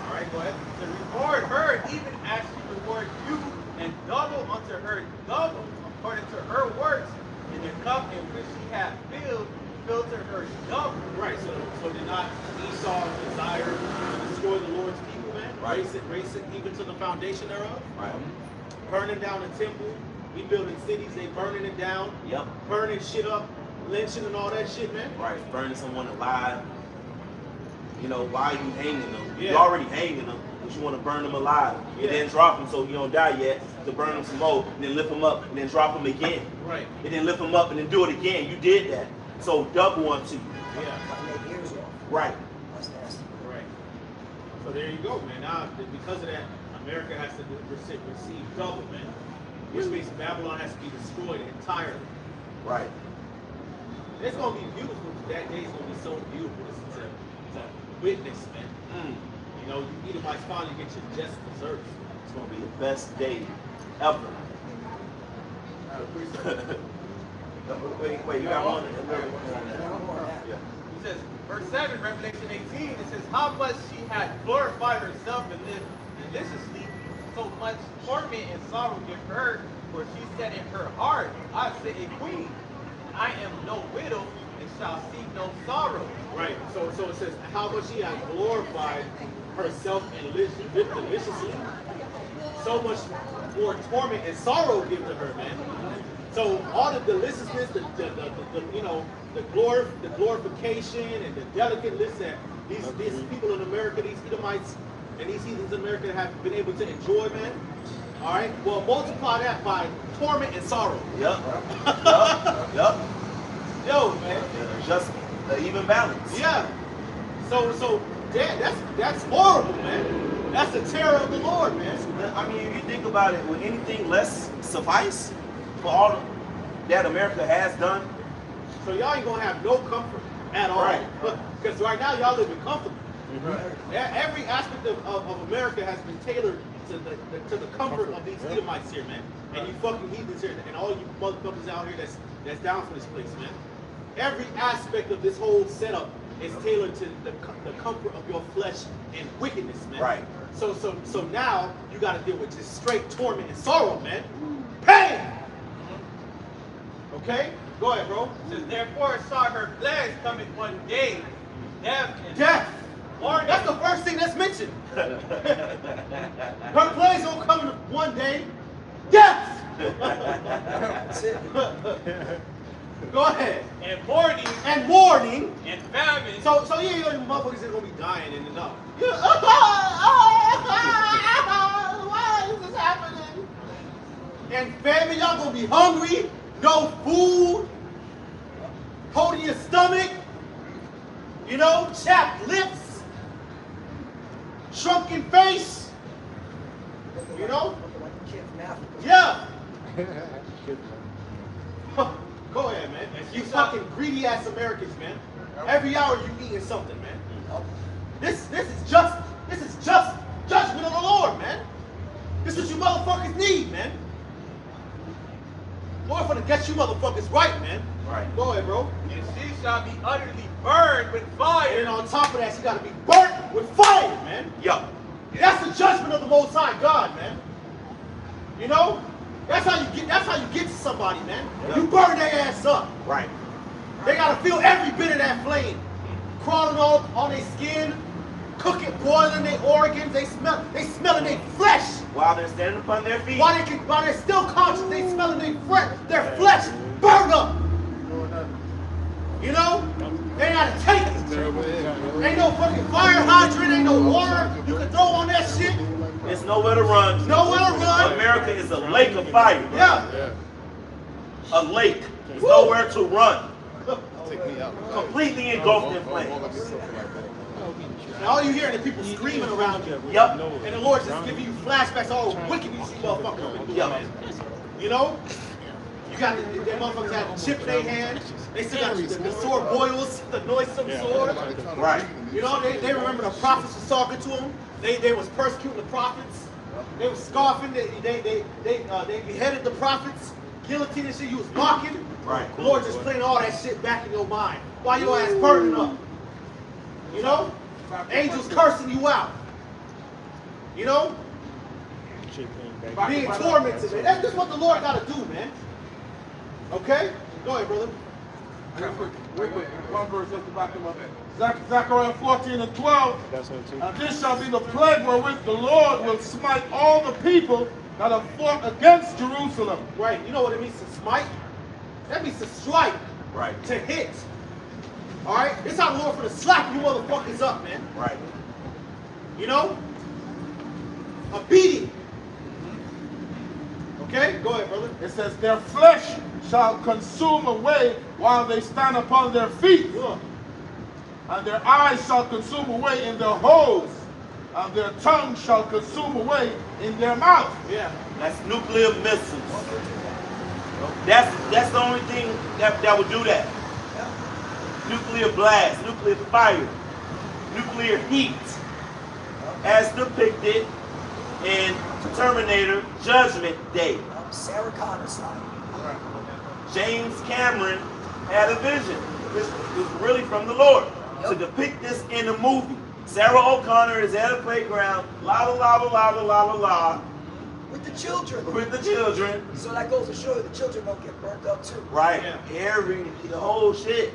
All right, go ahead. To reward her, even as she reward you, and double unto her double, according to her works, in the cup in which she hath filled to her double. Right, so did not Esau desire to destroy the Lord's people, man? Right. Race it even to the foundation thereof? Right. Burning down the temple, we building cities, they burning it down, Yep. burning shit up, lynching and all that shit, man. Right. Burning someone alive. You know, why are you hanging them? Yeah. You're already hanging them, but you want to burn them alive. Yeah. And then drop them so you don't die yet, to burn them some more, and then lift them up, and then drop them again. Right. And then lift them up, and then do it again. You did that. So double unto you. Yeah. Like make ears off. Right. That's nasty. Right. So there you go, man. Now, because of that, America has to receive double, man. Which means Babylon has to be destroyed entirely. Right. It's going to be beautiful. That day is going to be so beautiful to witness, man. You know, you eat it by spot, you get your just desserts. It's going to be the best day ever. Wait, you got one? Yeah. It says, verse 7, Revelation 18, it says, how much she had glorified herself and lived deliciously, so much torment and sorrow give her, for she said in her heart, I say a queen, and I am no widow, and shall see no sorrow. Right. So it says how much she has glorified herself and lived deliciously. So much more torment and sorrow give to her, man. So all the deliciousness, the you know, the glorification and the delicateness that these people in America, these Edomites and these heathens in America have been able to enjoy, man. All right. Well, multiply that by torment and sorrow. Yep. Yep. Yo, man. Just the even balance. Yeah. So that's horrible, man. That's the terror of the Lord, man. I mean, if you think about it, would anything less suffice for all that America has done. So y'all ain't gonna have no comfort at all. Right. Because right now y'all living comfortable. Right. Every aspect of America has been tailored to the comfort of these Edomites here, man. And you fucking heathens here, and all you motherfuckers out here that's down for this place, man. Every aspect of this whole setup is tailored to the comfort of your flesh and wickedness, man. Right. So now you got to deal with just straight torment and sorrow, man. Pain. Okay, go ahead, bro. Says, therefore saw her plagues coming one day, death and Death. mourning. That's the first thing that's mentioned. Her plagues gonna come one day. Death. That's it. Go ahead. and mourning And mourning. and famine. So yeah, you know, motherfuckers is gonna be dying in the know. Why is this happening? And famine, y'all gonna be hungry, no food, holding your stomach, you know, chapped lips, shrunken face, you know? Like the kid from Africa. Yeah. Go ahead, man. You fucking greedy ass Americans, man. Every hour you eating something, man. This is just judgment of the Lord, man. This is what you motherfuckers need, man. Lord for to get you motherfuckers right, man. Right. Go ahead, bro. And she shall be utterly burned with And fire. then on top of that, she gotta be burnt with fire, man. Yup. That's the judgment of the Most High God, man. You know? That's how you get to somebody, man. You burn their ass up. Right. They gotta feel every bit of that flame. Crawling on their skin, cooking, boiling their organs, they smelling their flesh. While they're standing upon their feet. While they're still conscious, they smelling their flesh burned up. You know? They gotta take it. Ain't no fucking fire hydrant, ain't no water you can throw on that shit. There's nowhere to run. Nowhere to run. America is a lake of fire. Yeah. A lake. There's Woo. nowhere to run. Take me out. Completely engulfed in flames. And all you hearing is people screaming around you. Yup. And the Lord's just giving you flashbacks, all the wicked you see motherfuckers do. Yup. You know? You got the motherfuckers have a chip in their hand. They still got the sword boils, the noisome sword. Right. You know, they remember the prophets was talking to them. They was persecuting the prophets. They was scoffing. They beheaded the prophets. Guillotine and shit. You was mocking. Right. The Lord just playing all that shit back in your mind while your ass burning up. You know? Angels cursing you out. You know? Being tormented, man. That's just what the Lord got to do, man. Okay? Go ahead, brother. Wait. One verse just to back him up. Zechariah 14 and 12. And this shall be the plague wherewith the Lord will smite all the people that have fought against Jerusalem. Right. You know what it means to smite? That means to strike. Right. To hit. All right? This how the Lord for to slap you motherfuckers up, man. Right. You know? A beating. Okay? Go ahead, brother. It says, their flesh shall consume away while they stand upon their feet. Look. And their eyes shall consume away in their holes. And their tongue shall consume away in their mouth. Yeah. That's nuclear missiles. That's the only thing that would do that. Nuclear blast, nuclear fire, nuclear heat, as depicted in Terminator Judgment Day. Sarah Connor style. James Cameron had a vision. This was really from the Lord to depict this in a movie. Sarah O'Connor is at a playground, la la la la la la la la, With the children. with the children. So that goes to show you the children don't get burnt up too. Right, Yeah. the whole shit.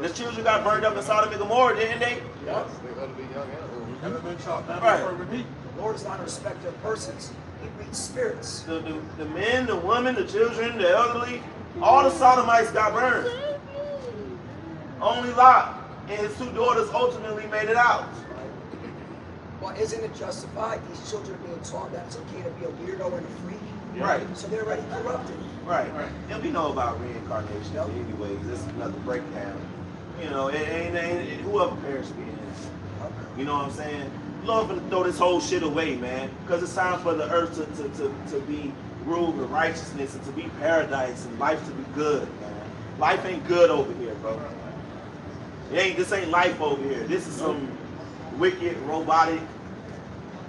The children got burned up in Sodom and Gomorrah, didn't they? Yes, they ought to be young and old. Element shall not be Right. fervent heat. The Lord is not a respecter of persons. He reads spirits. The men, the women, the children, the elderly, all the Sodomites got burned. Only Lot and his two daughters ultimately made it out. Well, isn't it justified? These children are being taught that it's okay to be a weirdo and a freak. Right, So they're already corrupted. right. And we know about reincarnation anyways. This is another breakdown. You know, it ain't whoever perished be innocent. You know what I'm saying? Lord, gonna throw this whole shit away, man. Because it's time for the earth to be rule in righteousness and to be paradise and life to be good, man. Life ain't good over here, bro. This ain't life over here. This is some wicked, robotic,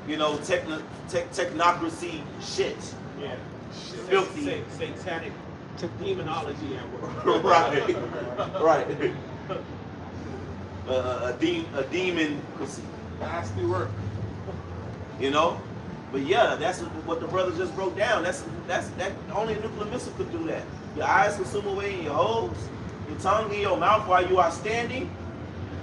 you know, technocracy shit. Yeah. Filthy. Satanic demonology at work. Right. A democracy. Nasty work. You know? But yeah, that's what the brother just broke down. That only a nuclear missile could do that. Your eyes consume away in your holes, your tongue in your mouth while you are standing.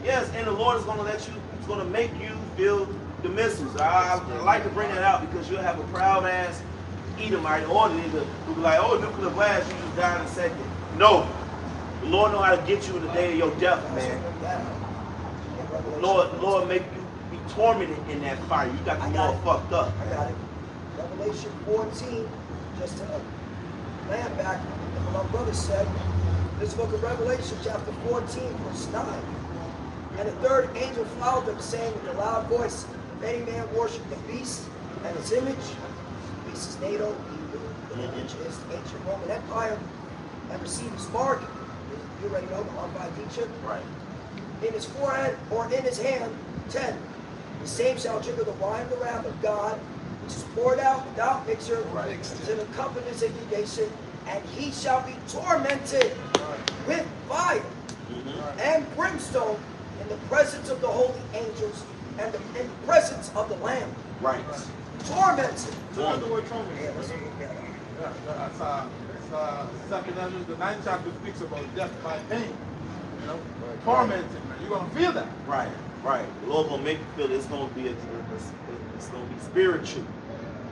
Yes, and the Lord is going to let you, it's going to make you feel the missiles. I like to bring that out because you'll have a proud ass Edomite orderly who'll be like, oh, nuclear blast, you just died in a second. No. The Lord know how to get you in the day of your death, man. Lord make you be tormented in that fire. You got to be all fucked up. I got it. Revelation 14, just to land back on what my brother said. This book of Revelation, chapter 14, verse 9. And the third angel followed them, saying with a loud voice, if any man worship the beast and his image, the beast is NATO, the image is the ancient Roman Empire, and receive his mark, you already know, the Arvadicha, Right. in his forehead or in his hand, 10. The same shall drink of the wine of the wrath of God, which is poured out without mixture, until the cup of his indignation, and he shall be tormented with fire and brimstone in the presence of the holy angels and in the presence of the Lamb. Right. Tormented. What's the word torment? Yeah, let's look at it. Yeah, that's 2nd Ezra, the 9th chapter speaks about death by pain. You know, tormented, man. You're gonna feel that. Right. The Lord gonna make you feel it's gonna be it's gonna be spiritual.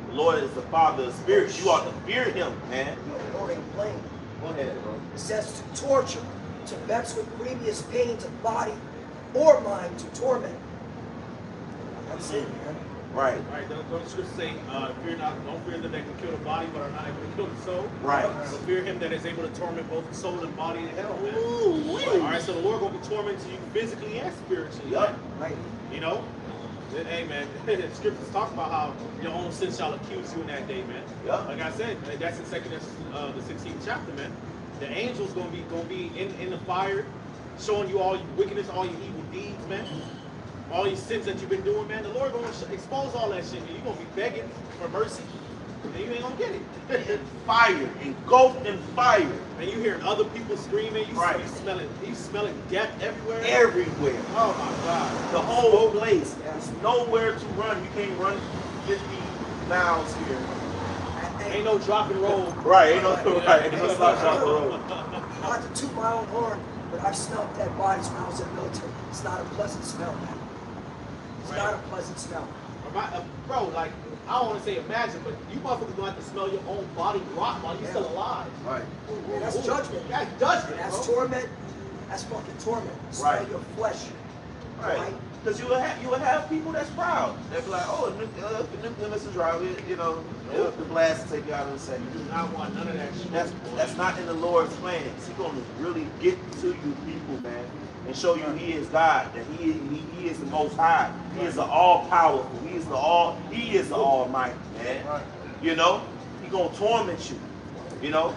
The Lord is the Father of spirits. You ought to fear Him, man. The Lord ain't playing. Go ahead, bro. It says to torture, to vex with grievous pains of body or mind, to torment. That's it, man. Right. Right, don't the scripture say, don't fear them that can kill the body but are not able to kill the soul. Right. So fear him that is able to torment both the soul and body in hell, man. All right, so the Lord going to be tormenting you physically and spiritually. Yep. Right. You know? Hey, man, the scriptures talk about how your own sin shall accuse you in that day, man. Yep. Like I said, that's in 2nd the 16th chapter, man. The angels going to be in the fire, showing you all your wickedness, all your evil deeds, man. All these sins that you've been doing, man, the Lord going to expose all that shit, and you're going to be begging for mercy, and you ain't going to get it. Fire, engulfed in fire. And you hearing other people screaming, you smelling death everywhere. Everywhere. Oh my God. The whole place. There's nowhere to run. You can't run 50 miles here. Ain't no drop and roll. Right, ain't no stop, drop, and roll. I like to toot my own horn, but I've smelled dead bodies when I was in the military. It's not a pleasant smell, man. It's not a pleasant smell. Bro, like, I don't want to say imagine, but you motherfuckers don't have to smell your own body rot while you're still alive. Right. Man, that's judgment. That's judgment, That's bro. torment. That's fucking torment. Smell Right. your flesh. Right. Because you would have people that's proud. They'd be like, oh, the nuclear missile driver, you know, the blast will take you out of the second. You do not want none of that shit. That's not in the Lord's plans. He's going to really get to you people, man, and show you He is God, that He is the Most High. He is the all-powerful. He is the Almighty, man. Right. You know, He's going to torment you. You know,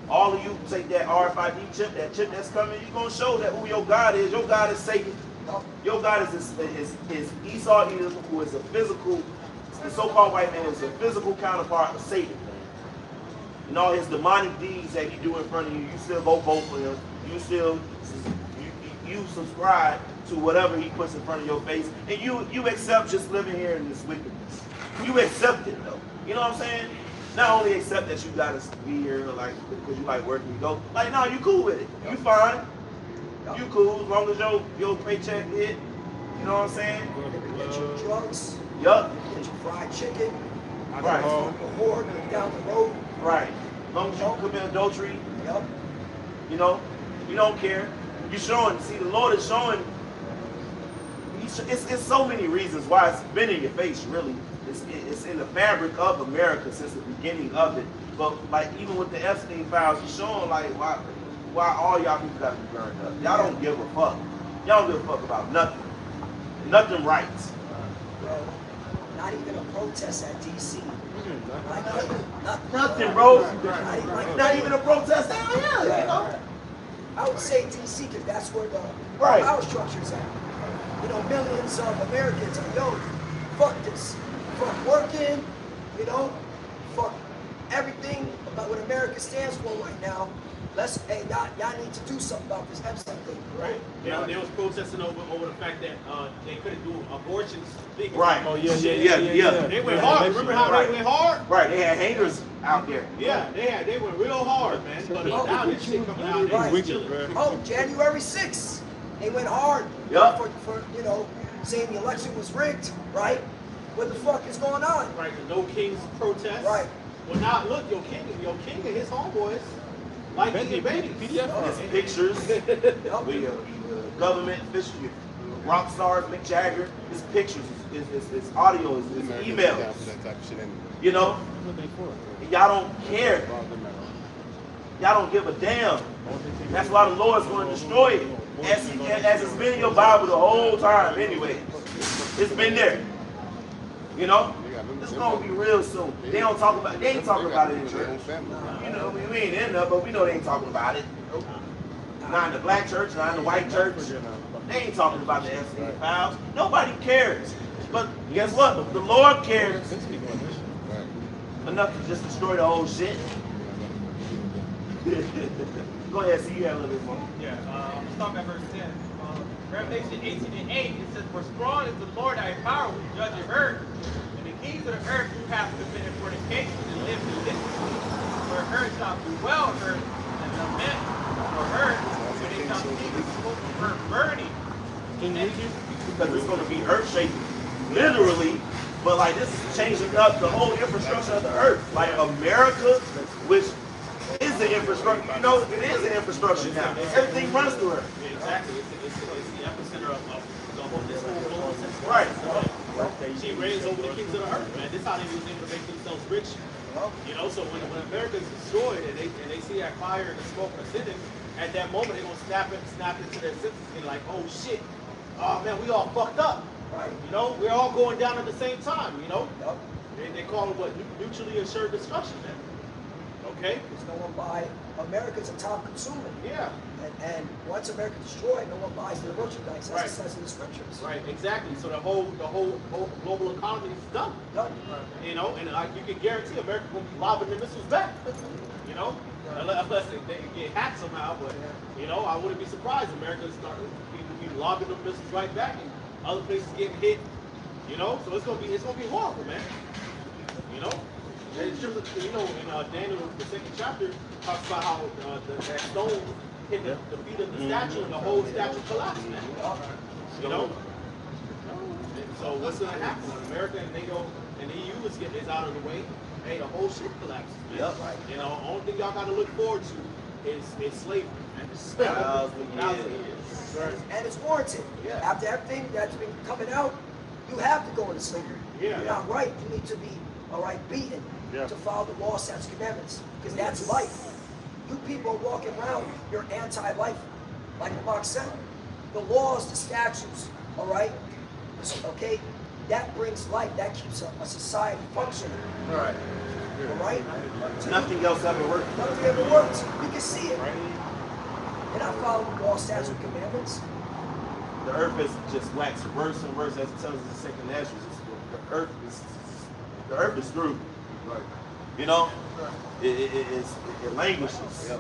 all of you take that RFID chip, that chip that's coming, you're going to show that who your God is. Your God is Satan. Your God is Esau, who is a physical, the so-called white man is a physical counterpart of Satan, man. And all his demonic deeds that he do in front of you, you still go vote for him. You still, you subscribe to whatever he puts in front of your face, and you accept just living here in this wickedness. You accept it though. You know what I'm saying? Not only accept that you gotta be here, like because you like working, you go. Like no, you cool with it. You fine. You cool as long as your paycheck hit. You know what I'm saying? Get your drugs. Yup. Get your fried chicken. Right. The whore down the road. Right. As long as you commit adultery, Yep. you know, you don't care. You're showing. See, the Lord is showing. It's so many reasons why it's been in your face. Really, it's in the fabric of America since the beginning of it. But like even with the Epstein files, he's showing like why all y'all people got to be burned up. Y'all don't give a fuck. Y'all don't give a fuck about nothing. Nothing right. Not even a protest at DC. Like, Nothing, bro. Not even, like, Not even a protest down here, you know? I would say DC because that's where the Right. power structure's at. You know, millions of Americans are, yo, fuck this. Fuck working, you know, fuck everything about what America stands for right now. Let's, hey, y'all need to do something about this Epstein thing. Right. They was protesting over the fact that they couldn't do abortions legally. Right. Oh, yeah. They went hard. Remember how Right. they went hard? Right, they had hangers out there. Yeah, they went real hard, man. But now this shit coming out, they Right. was chilling. Oh, January 6th, they went hard Yup. for, you know, saying the election was rigged, right? What the fuck is going on? Right, the No Kings protest. Right. Well, now look, your king and his homeboys like eating babies. His pictures with government officials, rock stars, Mick Jagger, his pictures, his audio, his emails. You know? And y'all don't care. Y'all don't give a damn. That's why the Lord's going to destroy it. As it's been in your Bible the whole time anyway. It's been there. You know? It's gonna be real soon. They ain't talking about it in church. You know, we ain't in there, but we know they ain't talking about it. Not in the black church, not in the white church. They ain't talking about the Epstein files. Nobody cares. But guess what? The Lord cares enough to just destroy the whole shit. Go ahead, see, you have a little bit more. Yeah, start at verse 10. Revelation 18:8, it says, "For strong is the Lord thy power to judge the earth, and the kings of the earth who have committed fornication and lived illicitly. For her shall be well hurt, and lament for her, for they shall see the smoke of her burning." Because it's going to be earth shaking, literally. But like this is changing up the whole infrastructure of the earth. Like America, which is the infrastructure, you know, it is the infrastructure now. Everything runs through her. Exactly. It's the epicenter of the whole global system. Right. She reigns over the kings of the earth, man. This is how they was able to make themselves rich. You know, so when America is destroyed and they see that fire and the smoke ascending, at that moment they're gonna snap into their senses and like, oh shit, oh man, we all fucked up. Right. You know, we're all going down at the same time, you know? They call it what? Mutually assured destruction, man. Okay? Because no one buys. America's a top consumer. Yeah. And once America's destroyed, no one buys their merchandise, as it says in the scriptures. Right, exactly. So the whole global economy is done. Done. You know, and you can guarantee America will be lobbing the missiles back. You know, unless they get hacked somehow. But you know, I wouldn't be surprised America start be lobbing the missiles right back, and other places getting hit. You know, so it's gonna be horrible, man. You know. And it's just, you know, in Daniel, the 2nd chapter, talks about how that stone hit the feet of the statue and the whole statue collapsed, man. You know? And so what's going to happen when America and NATO and the EU is out of the way? Hey, the whole shit collapses, man. You know, the only thing y'all got to look forward to is slavery, man. Thousands of years. And it's warranted. After everything that's been coming out, you have to go into slavery. You're not right. You need to be, all right, beaten to follow the law, statutes, commandments, because that's life. You people are walking around, you're anti-life. Like Mark said, the laws, the statutes, all right, okay, that brings life, that keeps a society functioning. All right. All right? Nothing else ever worked. Nothing ever works. You can see it. You're not following the law, statutes, and commandments. The earth is just waxing worse and worse, as it tells us in Second Ezra. The earth is through. Right. You know, it languishes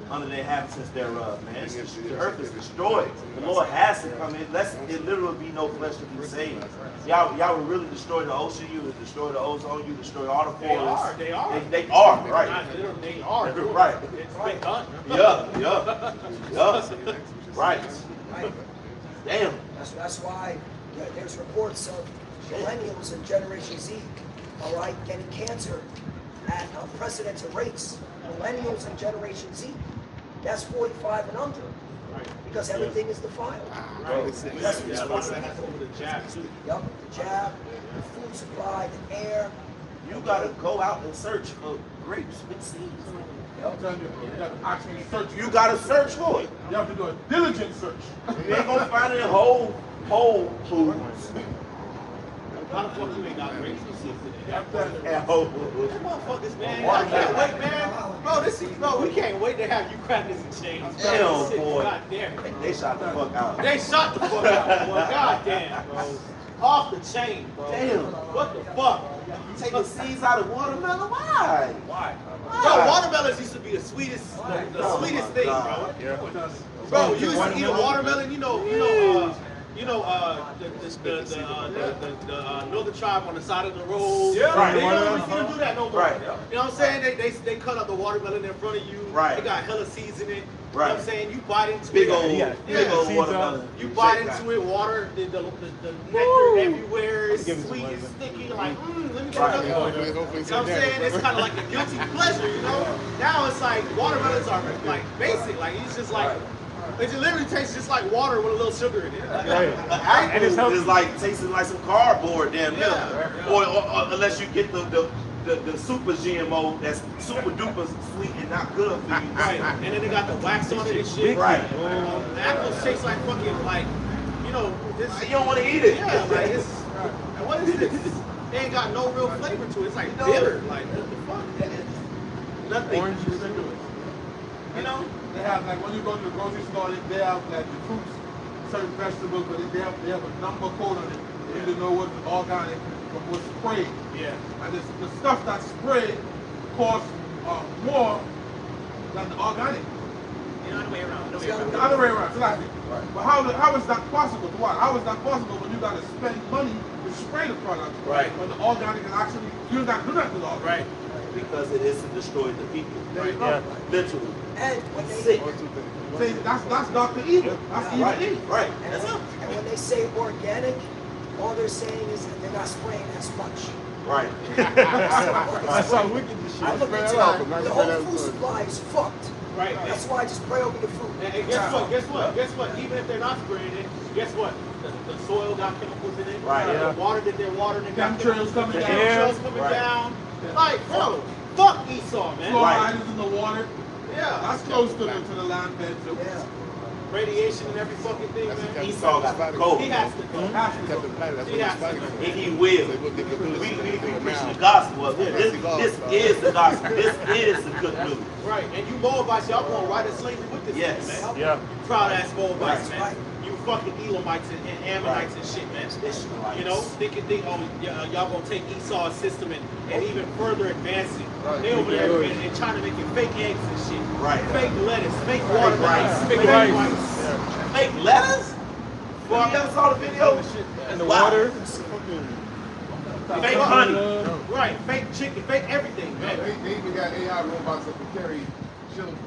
under the inhabitants thereof, man. The earth is destroyed. The Lord has to come in. It literally be no flesh to be saved. Y'all would really destroy the ocean. You would destroy the ozone. You would destroy all the forests. They are. They are, right. They are. Right. It's been done. Yeah. Right. Right? Damn. That's why there's reports of millennials and Generation Z, all right, getting cancer at unprecedented rates. Millennials and Generation Z. That's 45 and under. Right. Because everything is defiled. Right. That's Yeah, a lot of that has to do with the jab too. Yup, the jab, the food supply, the air. You gotta go out and search for grapes with seeds. I'm telling you, you got to actually search. You gotta search for it. You have to do a diligent search. You ain't gonna find it in Whole Foods. How the fuck you ain't got grapes and seeds in it? Oh, Motherfuckers, man. I can't wait, man. Bro, we can't wait to have you crackers and chains. damn, boy. God damn it. They shot the fuck out. They shot the fuck out, boy. God damn, bro. Off the chain, bro. Damn. What the fuck? Take the seeds out of watermelon? Why? Why? Bro, watermelons used to be the sweetest, the sweetest thing, bro. Bro, you used to eat a watermelon, the northern tribe on the side of the road. Yeah. Right. They don't even see them do that no more. Right. You know what I'm saying? They cut up the watermelon in front of you. Right. They got hella seeds in it. Right. You know what I'm saying? You bite into Big it. old, big old watermelon. You bite into it, water, the nectar everywhere. It's sweet, it's sticky. Like, let me get another one. You know what I'm saying? It's kind of like a guilty pleasure, you know? Now it's like watermelons are like basic. Like, it's just like, it just literally tastes just like water with a little sugar in it. And it's like tasting like some cardboard, damn near. Yeah. Or unless you get the super GMO that's super duper sweet and not good for you. Right. And then they got the wax on it and shit. Right. The apples taste like fucking like, this. You don't want to eat it. Yeah, like it's. What is this? They ain't got no real flavor to it. It's like bitter. Like what the fuck? Nothing. Orange juice into it. You know? They have like when you go to the grocery store, they have like the fruits, certain vegetables, but they have a number code on it. You know what's organic from what's sprayed. Yeah. And the stuff that's sprayed costs more than the organic. The other way around. The other way around, exactly. Right. But how is that possible? Why? How is that possible when you got to spend money to spray the product? Right. When the organic is actually, you're not doing that with organic. Right. Because it is to destroy the people. There you go. Literally. And when they Sick. See, that's Dr. Evil. That's Evil Right. Eve. Right. and, That's it. and when they say organic, all they're saying is that they're not spraying as much. Right. That's how wicked this shit. I look Spray into that off, it, but not the spray whole that food with- supply is fucked. Right. That's why I just pray over the food. And guess what? Even if they're not spraying it, guess what? The soil got chemicals in it. Right. The water that they're watering, it got Chemtrails chemicals. coming The down. chemtrails coming Right. down. Like, bro, fuck Esau, man. Fluoride is in the water. Yeah. That's close to the land bed too. Yeah. Radiation and every fucking thing, That's man. the Esau got the code. He has to go. Has to go. Captain Planet, that's He what has he's fighting to. for. And he will. Say what they can do. We preaching now. the gospel. This is the gospel. This is the good news. Right. And you Moabites, y'all going right in slavery with this Yes. shit, man. Yeah. You proud ass Moabites, Right. man. You fucking Elamites and Ammonites and shit, man. Ishmaelites. You know, y'all gonna take Esau's system and even further advance it. Right. They over there Right. and trying to make it fake eggs and shit. Right. Fake lettuce, fake watermelon, rice. fake Fake rice. rice. Fake letters? Well, you ever saw the video? And the Wow. water. Fake honey. Right, fake chicken, fake everything, man. They even got AI robots that can carry children.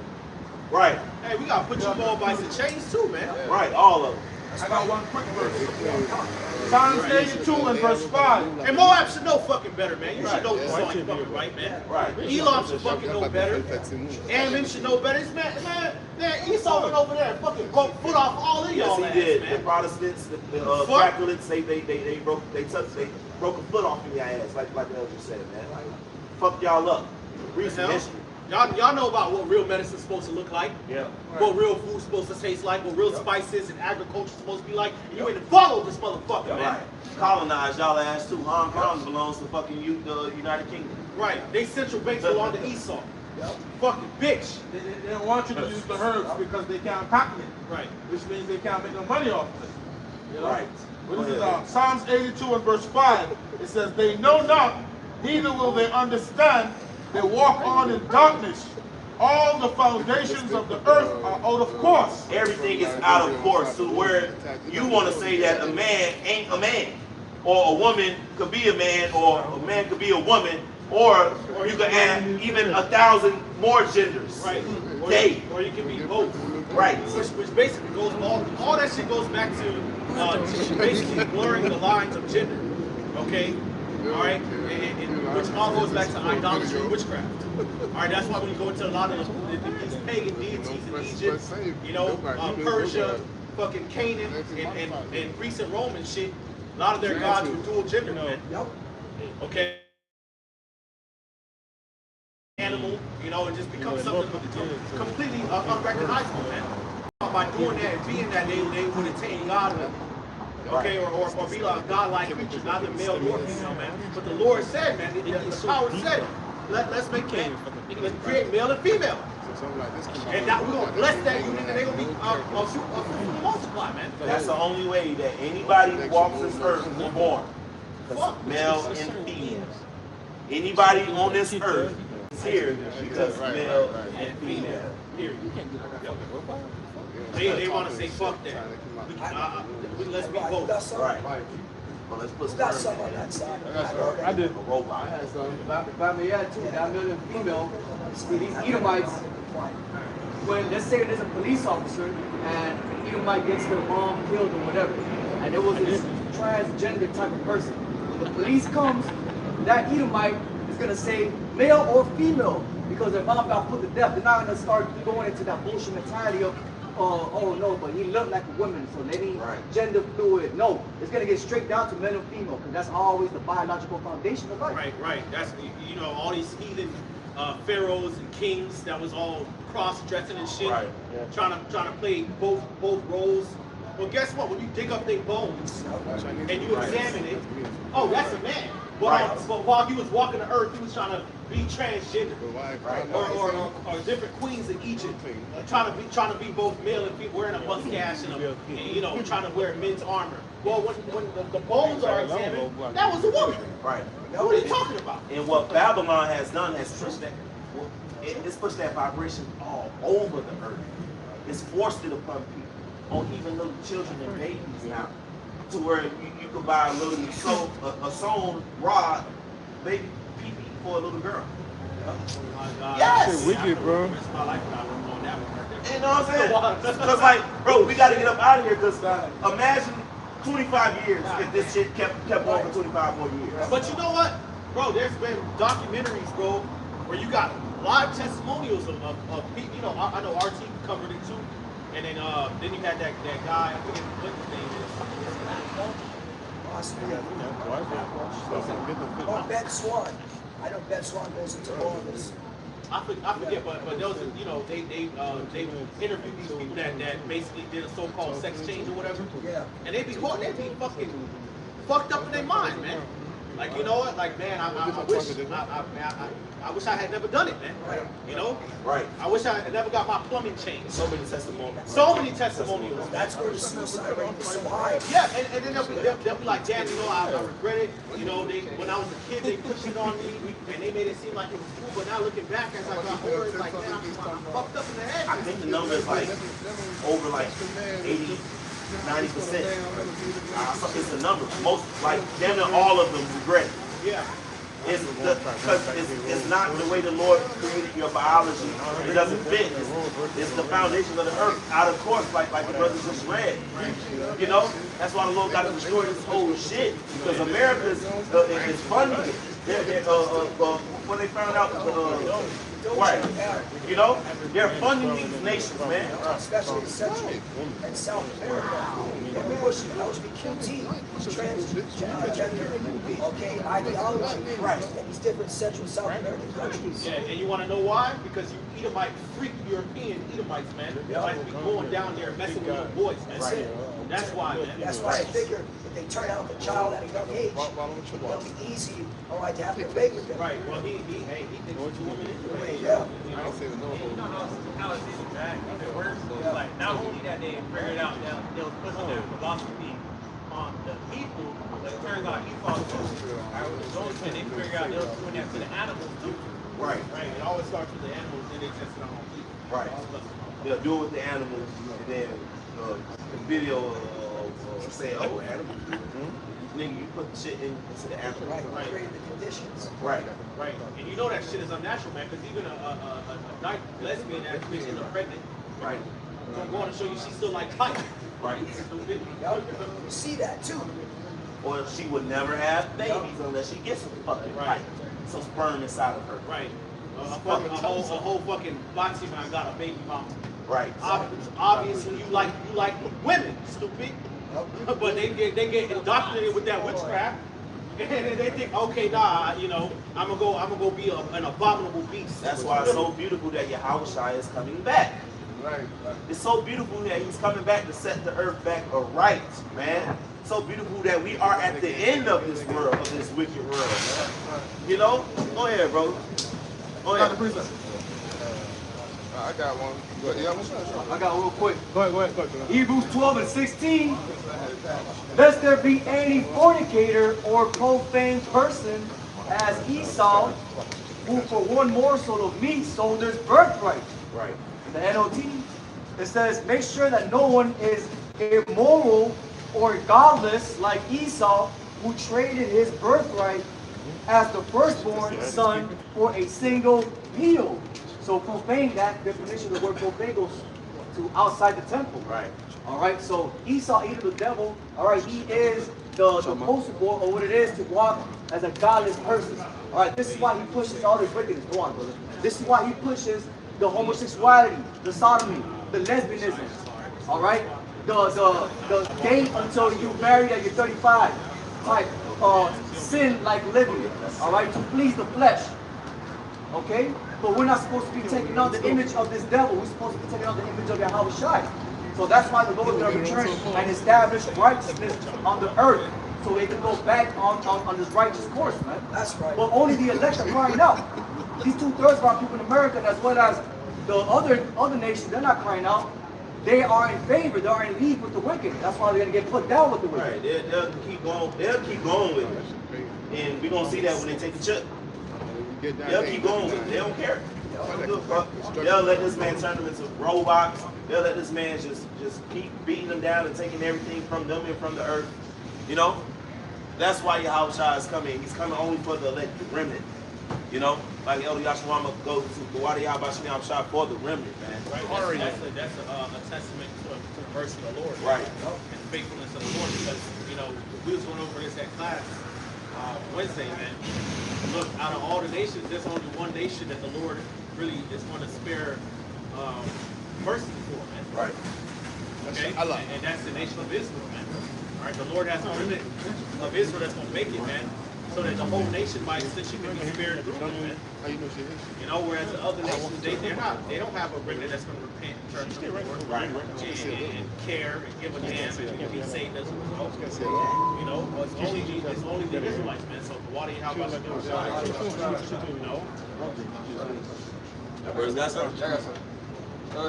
Right. Hey, we gotta put you Moabites in chains too, man. Right. All of them. I got one quick verse. Psalms 82 and verse 5. And Moab should know fucking better, man. You Right. should know Esau ain't fucking right, man. Right. Elam should fucking know better. Ammon should know better. Man, Esau went over there and fucking broke foot off all of Yes, y'all he ass, did. The man. Protestants, the Fuck. Catholics, they broke a foot off in your ass, like the elder said, man. Like, fuck y'all up. Recent Hell, history. y'all know about what real medicine's supposed to look like. Yeah. What real food's supposed to taste like, what real spices and agriculture's supposed to be like. And you ain't followed this motherfucker, man. Right. Colonize y'all ass too. Hong Kong belongs to fucking United Kingdom. Right. They central banks belong to Esau. Fucking bitch. They don't want you to use the herbs because they can't patent it, Right. which means they can't make no money off of it. You know? Right. But this is Psalms 82 and verse 5. It says, they know not, neither will they understand. They walk on in darkness. All the foundations of the earth are out of course. Everything is out of course to where you want to say that a man ain't a man, or a woman could be a man, or a man could be a woman, or you could add even 1,000 more genders. Right. Gay. Or you can be both. Right. Which basically goes all that shit goes back to basically blurring the lines of gender. Okay? Alright? And which all goes back to idolatry and witchcraft. Alright, that's why when you go into a lot of these pagan deities in Egypt, you know, Persia, fucking Canaan, and Greece and Roman shit, a lot of their gods were dual gender, man. Yep. Okay? Animal, you know, it just becomes something completely unrecognizable, man. By doing that and being that, they would attain God Okay, or be like a godlike creature, neither male nor female, man. But the Lord said, man, the power said it. Let's make man. Let's create male and female. And that we're gonna bless that union, and they're gonna be multiply, man. That's the only way that anybody who walks this earth will be born. Because male and female. Anybody on this earth is here because male and female. Period. They want to say fuck that. Let's be both. Right. Well, let's put Who got some on that side? I did. a robot. If I may add too, that male and female, these Edomites, when let's say there's a police officer and an Edomite gets their mom killed or whatever, and there was this transgender type of person. When the police comes, that Edomite is gonna say male or female because their mom got put to death. They're not gonna start going into that bullshit mentality of oh no, but he looked like a woman, so they need gender fluid. No, it's gonna get straight down to male and female, because that's always the biological foundation of life. Right. That's all these heathen pharaohs and kings that was all cross-dressing and shit, trying to play both roles. Well, guess what? When you dig up their bones and you examine it, oh, that's a man. But while he was walking the earth, he was trying to be transgender, or different queens in Egypt, trying to be both male and female, wearing a mustache and trying to wear men's armor. Well, when the bones are examined, that was a woman. Right. What are you talking about? And what Babylon has done has pushed that. It's pushed that vibration all over the earth. It's forced it upon people, on even little children and babies now, to where you could buy a little sewn rod, baby pee for a little girl. Oh my God. Yes. Wicked, bro. It's my life now. I'm on that one right there. You know what I'm saying? Because like, bro, we got to get up out of here. Because imagine 25 years if this shit kept on for 25 more years. But you know what, bro? There's been documentaries, bro, where you got live testimonials of people. I know RT covered it too. And then you had that guy, I forget what his name is. Oh, Ben Swan. I know Ben Swan goes into all of this. I forget, but those they interviewed these people that basically did a so-called sex change or whatever. Yeah. And they be fucking fucked up in their mind, man. Like, you know what? Like, man, I wish I had never done it, man. You know? Right. I wish I had never got my plumbing changed. So many testimonials. So many testimonials. That's where the suicide rate is so high. Yeah, and then they'll be like, damn, I regret it. When I was a kid, they pushed it on me, and they made it seem like it was cool. But now looking back, as I got older, it's like, man, I'm fucked up in the head. I think the number is like over like 80, 90%. It's the number. Most, like, damn near all of them regret it. Yeah. Because it's not the way the Lord created your biology. It doesn't fit. It's the foundation of the earth. Out of course, like the brothers just read. You know? That's why the Lord got to destroy this whole shit. Because America is funding it. When they found out, right? You know? They're funding these nations, man. Especially Central and South America. And we push LGBTQ, transgender, okay, ideology, right, in these different Central and South American countries. Yeah, and you want to know why? Because you Edomite, freak European Edomites, man, like to be going down there and messing with little boys, man. That's it. That's why, man. That's why I figure if they turn out the child at a young age, it'll be easy, all right, to have to baby with them. Right. Well, he thinks it's a woman anyway. Yeah. How it is, right? It works. Like, not only that they figured out that they was pushing their philosophy on the people, but it turns out Esau too. Those when they figured out they was doing that to the animals too. Right. Right. It always starts with the animals, then they test it on people. Right. Yeah, do it with the animals, and then the video say, oh, animals. Nigga, you put the shit into the animal. Right, create the conditions. Right. Right. And you know that shit is unnatural, man, because even a lesbian that bitch is pregnant, Right. don't go on to show you she still like fight. Right. Yep. You see that too. Or she would never have babies unless she gets some fucking Right. some sperm inside of her. Right. A whole fucking boxing man got a baby mama. Right. Obviously, you like women, stupid. But they get indoctrinated with that witchcraft, and they think, okay, nah, I'm gonna go be an abominable beast. That's why it's so beautiful that Yahushua is coming back. Right. It's so beautiful that he's coming back to set the earth back aright, man. So beautiful that we are at the end of this world, of this wicked world, man. You know? Go ahead, bro. Go ahead. I got one. Go ahead. Yeah, sure. I got one real quick. Go ahead. Hebrews 12 and 16. Lest there be any fornicator or profane person as Esau, who for one morsel of meat sold his birthright. Right. The NOT, it says, make sure that no one is immoral or godless like Esau, who traded his birthright as the firstborn son for a single meal. So profane, that definition of the word profane goes to outside the temple. Right. All right, so Esau, either the devil, all right, he is the poster boy, or what it is to walk as a godless person. All right, this is why he pushes all this wickedness. Go on, brother. This is why he pushes the homosexuality, the sodomy, the lesbianism. All right, the date until you marry at your 35 type sin like living. All right, to please the flesh. Okay, but we're not supposed to be taking on the image of this devil. We're supposed to be taking on the image of Yahweh Shai. So that's why the Lord is going to return and establish righteousness on the earth, so they can go back on this righteous course, man. That's right. But only the elect are crying out. These 2/3 of our people in America, as well as the other nations, they're not crying out. They are in favor. They are in league with the wicked. That's why they're going to get put down with the wicked. Right. They'll keep going. They'll keep going with it, and we're gonna see that when they take the chip. They'll keep going with it. They don't care. They'll let this man turn them into robots. They'll let this man just keep beating them down and taking everything from them and from the earth. You know? That's why Yahweh Shai is coming. He's coming only for the elected remnant. You know? Like Elder Yashawama goes to Gawadi Yahweh Shai for the remnant, man. Right. That's a testament to the mercy of the Lord. Right. And the faithfulness of the Lord, because, you know, we was going over this at class Wednesday, man. Look, out of all the nations, there's only one nation that the Lord really is going to spare mercy for, man. Right. Okay? And that's the nation of Israel, man. All right, the Lord has a remnant of Israel that's going to make it, man, so that the whole nation by extension can be spared through them, man. You know, whereas the other nations, they don't have a remnant that's going to repent and turn to the Lord, right? And care and give a damn and be saved as a result. You know, it's only the Israelites, man. So why do you have us do it? You know? That verse got something.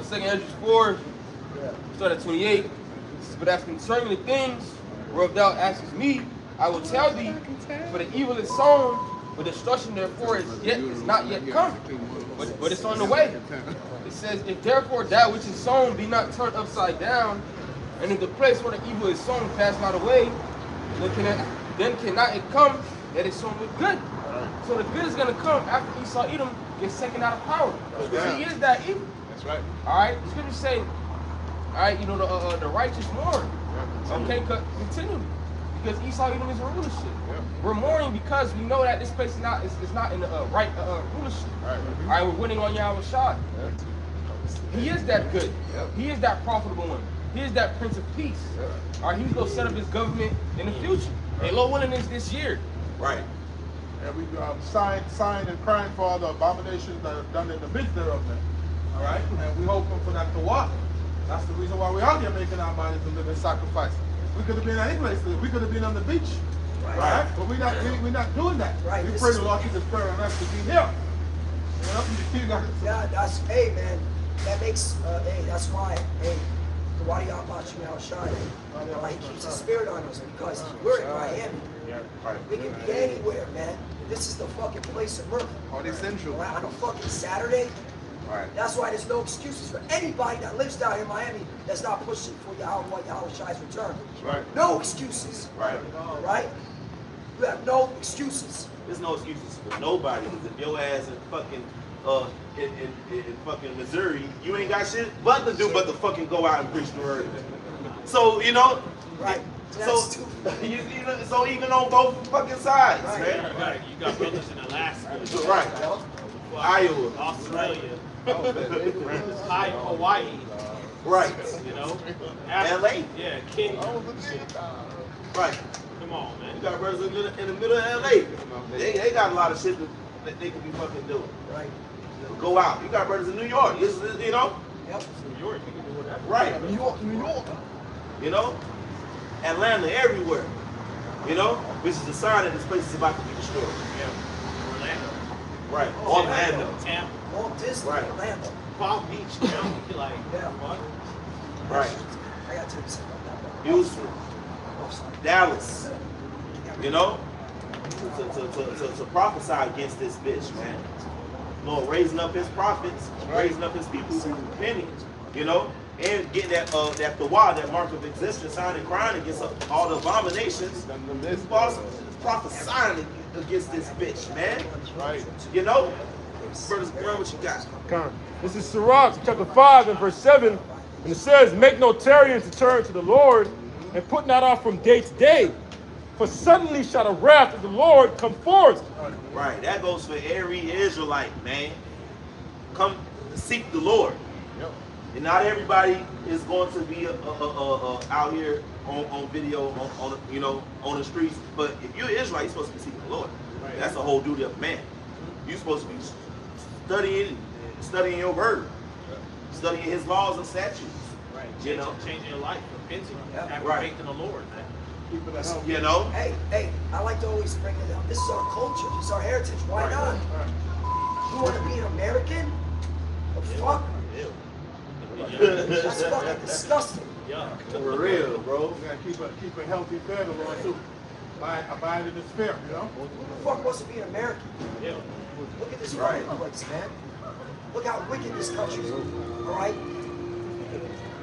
Second Ezra 4, start at 28. But as concerning the things whereof thou askest me, I will tell thee, for the evil is sown, but destruction therefore is not yet come, but it's on the way. It says, if therefore that which is sown be not turned upside down, and if the place where the evil is sown pass not away, then cannot it come that is sown with good. So the good is going to come after Esau Edom gets taken out of power. Because he is that evil. That's right. All right, the scriptures say, all right, you know, the righteous mourn. Okay, continually. Because Esau Edom is a rulership. We're mourning because we know that this place is not in the right rulership. All right, we're winning on Yahweh Shai. He is that good. He is that profitable one. He is that Prince of Peace. All right, he's going to set up his government in the future. And Lord willing is this year. Right. And we signed and crying for all the abominations that are done in the midst thereof, man. All right? And we hoping for that to walk. That's the reason why we're out here making our bodies a living sacrifice. We could have been any place. We could have been on the beach. Right? But we're not doing that. Right. We pray the Lord keep his prayer on us to be here. You know? Yeah, that's, hey, man, that makes, hey, that's why, hey, the Wadi Abbas Yahweh Shai, he keeps his spirit on us, because we're in Miami. We can be anywhere, man. This is the fucking place of mirth. Party Central. On a fucking Saturday. Right. That's why there's no excuses for anybody that lives down here in Miami that's not pushing for Yahweh Shai's return. Right. No excuses. Right. Right? You have no excuses. There's no excuses for nobody. If your ass in fucking in fucking Missouri, you ain't got shit but to do but to fucking go out and preach the word. So you know. Right. So so even on both fucking sides, man. You got brothers in Alaska. Right. Iowa. Australia. Hawaii. Right. You know? LA. Yeah, Kenya. Right. Come on, man. You got brothers in the middle of LA. They got a lot of shit that they could be fucking doing. Right. Go out. You got brothers in New York. You know? Yep. New York, you can do whatever. Right. New York, New York. You know? Atlanta, everywhere. You know? Which is a sign that this place is about to be destroyed. Yeah. Orlando. Right. Orlando. Tampa. Walt Disney, Right. Orlando. Palm Beach. You know? You're like, Yeah. what? Right. I got to tell you something about that. Houston. Oh, sorry. Dallas. You know? To prophesy against this bitch, man. Lord, raising up his prophets, raising up his people who repenting, you know, and getting that Tawah, that mark of existence, sign and crying against all the abominations. This boss is prophesying against this bitch, man. Right. You know? Brothers, girl, what you got? Come. This is Sirach, chapter 5 and verse 7. And it says, make no tarrying to turn to the Lord, and put not off from day to day. For suddenly shall the wrath of the Lord come forth. Right, that goes for every Israelite, man. Come seek the Lord. Yep. And not everybody is going to be out here on video, on you know, on the streets. But if you're Israelite, you're supposed to be seeking the Lord. Right. That's the whole duty of man. You're supposed to be studying your word, studying His laws and statutes. Right. You know? Changing your life, repenting, Yeah. having Right. faith in the Lord, man. Keep it healthy. You know? Hey, I like to always bring it up. This is our culture. This is our heritage. Why Right. not? You want to be an American? Well, fuck. That's fucking disgusting. Yeah. For real, bro. We gotta keep a healthy fair, Lord, too. Abide in the spirit, you know? Who the fuck wants to be an American? Yeah. Look at this Right. fucking place, man. Look how wicked this country is. All right?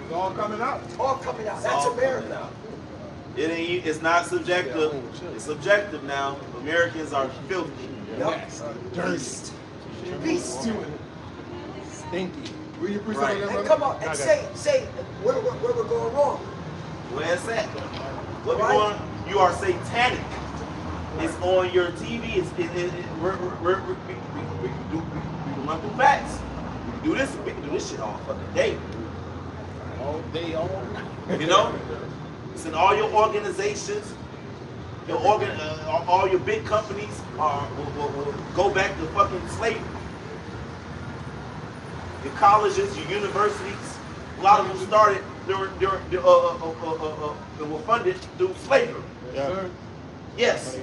It's all coming out. It's all coming out. That's all America. coming out. It's not subjective. It's subjective now. Americans are filthy. Yup. Beast. Beast. Stinky. Will you preach Right. on that, And brother? come on and say where we're going wrong. Where it's at? What we going? You are satanic. It's on your TV. We can run through facts. We can do this. We can do this shit all fucking day. All day, all night. You know? It's in all your organizations. All your big companies will go back to fucking slavery. Your colleges, your universities, a lot of them started were funded through slavery. Yes, sir. Yes.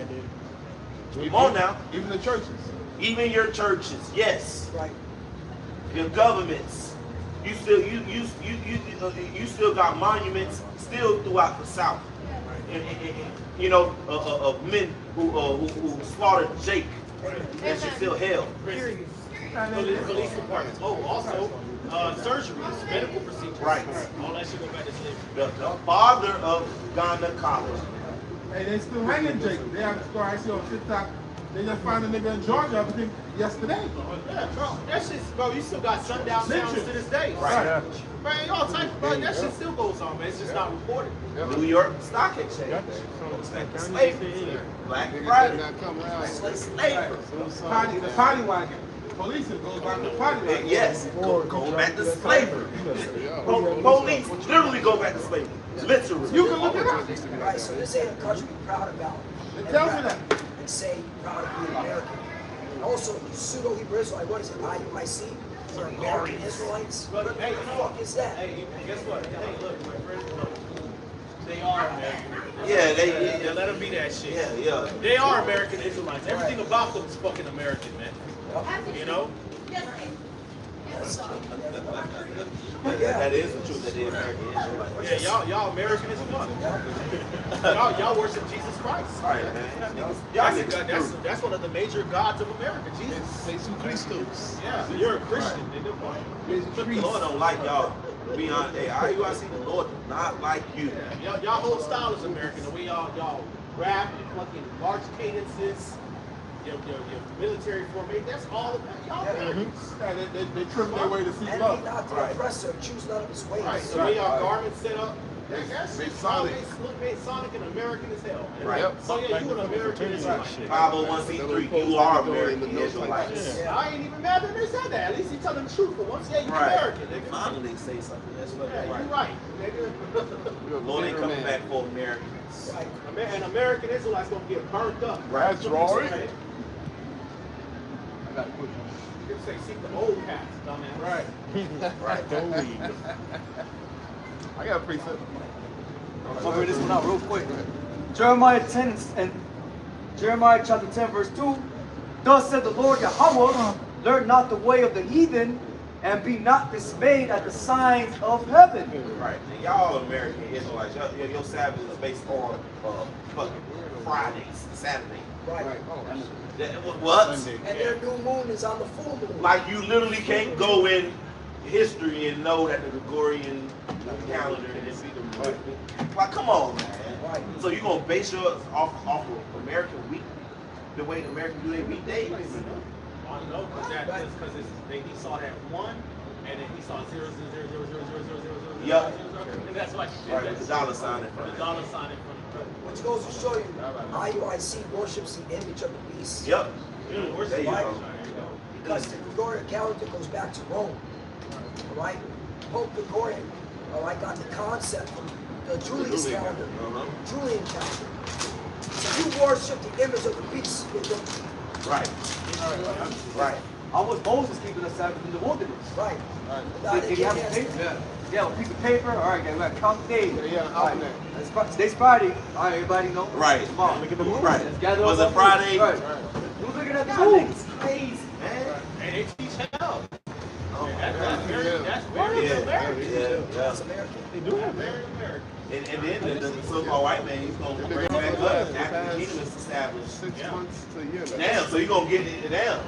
Come on now. Even the churches. Even your churches, yes. Right. Your governments. You still got monuments still throughout the South. And, you know, of men who slaughtered Jake. That shit still held. Prisons, police departments. Oh, also, surgeries, medical procedures. Right. All that shit go back to slavery. The father of Ghana College. Hey, they still hanging Jacob. They have a story I see on TikTok. They just found a nigga in Georgia, I think, yesterday. Yeah, bro, that shit's, bro, you still got sundown towns to this day. Right. Man, all types, bro, that shit still goes on, man. It's just not reported. New York Stock Exchange. Slavery. Black Friday. Slavery. The potty wagon. Police goes back to potty wagon. Yes, go back to slavery. Police literally go back to slavery. Literally. You can look it up. Right. So this ain't a country to be proud about. It tells me that. And say proud to be American. And also, pseudo Hebrew Israelite. What is it? IUIC? Or American Israelites? But, What hey, the fuck is that? Hey, guess what? Hey, look, my friend, look. They are American. Yeah, Yeah, let them be that shit. yeah. They are American Israelites. Everything about them is fucking American, man. You know? That is the truth. That is American Israelites. Yeah, y'all American as fuck. Y'all worship Jesus Christ. All right, man. That's one of the major gods of America, Jesus. Jesus Christus. Yeah, you're a Christian. The Lord don't like y'all. Beyond, hey, I see the Lord do not like you. Y'all whole style is American. The way y'all rap, your fucking march cadences, your military formation. That's all of that. Y'all Americans. Yeah, they trim their way to seek And love. be not the oppressor. Choose none of his ways. Right. The way y'all garments set up. That's Masonic. Masonic and American as hell. Man. Right. So yeah, you an American Israelite. 501c3, you are American Israelites. Yeah, I ain't even mad that they said that. At least he telling the truth for once. Yeah, you Right. American, nigga. Finally say something. That's what Yeah, right. you right, nigga. Lord ain't coming back for Americans. And American Israelites gonna get burnt up. That's right. Right. I got a question. Scripture say seek the old paths, dumbass. Right. Right. I got a precept. I'll read this one out real quick. Jeremiah 10 and Jeremiah chapter 10 verse 2. Thus said the Lord Yahweh, learn not the way of the heathen, and be not dismayed at the signs of heaven. Right. And y'all American Israelites, your Sabbath is based on fucking Fridays, Saturday. Right. What? And their new moon is on the full moon. Like you literally can't go in history and know that the Gregorian calendar is like, come on, man. Right. So you gonna base yours off of American week, the way the Americans do their weekdays? I know, because he saw that 1, and then he saw 0, 0, 0, 0, 0, 0, 0, 0, 0, 0, Yep. and that's why he did Right, that. with the dollar sign in front The of it. dollar sign in front of it. Which goes to show you, IUIC worships the image of the beast. Yep. Where's There the you Bible? go. Because the Gregorian calendar goes back to Rome. All right? Pope Gregorian, all right, got the concept from the Julius calendar, Julian calendar. So you worship the image of the beast. Right. Right. How was Moses keeping the Sabbath in the wilderness? Right. Did he have a paper? Yeah, a piece of paper. All right, guys, we got to count the days. Yeah, All right, today's Friday. All right, everybody know. Right. Tomorrow. Look at the moon. Right. Let's gather Was up it on the moon. Friday? Right. Who's looking at the God, moon? it's crazy, man. And they teach hell. Oh, That's very Yeah. American. Yeah. That's American. They do have very American. And then the so-called white man, he's gonna bring it back up after the kingdom is established. 6 months to a year. Damn, so you gonna get it down.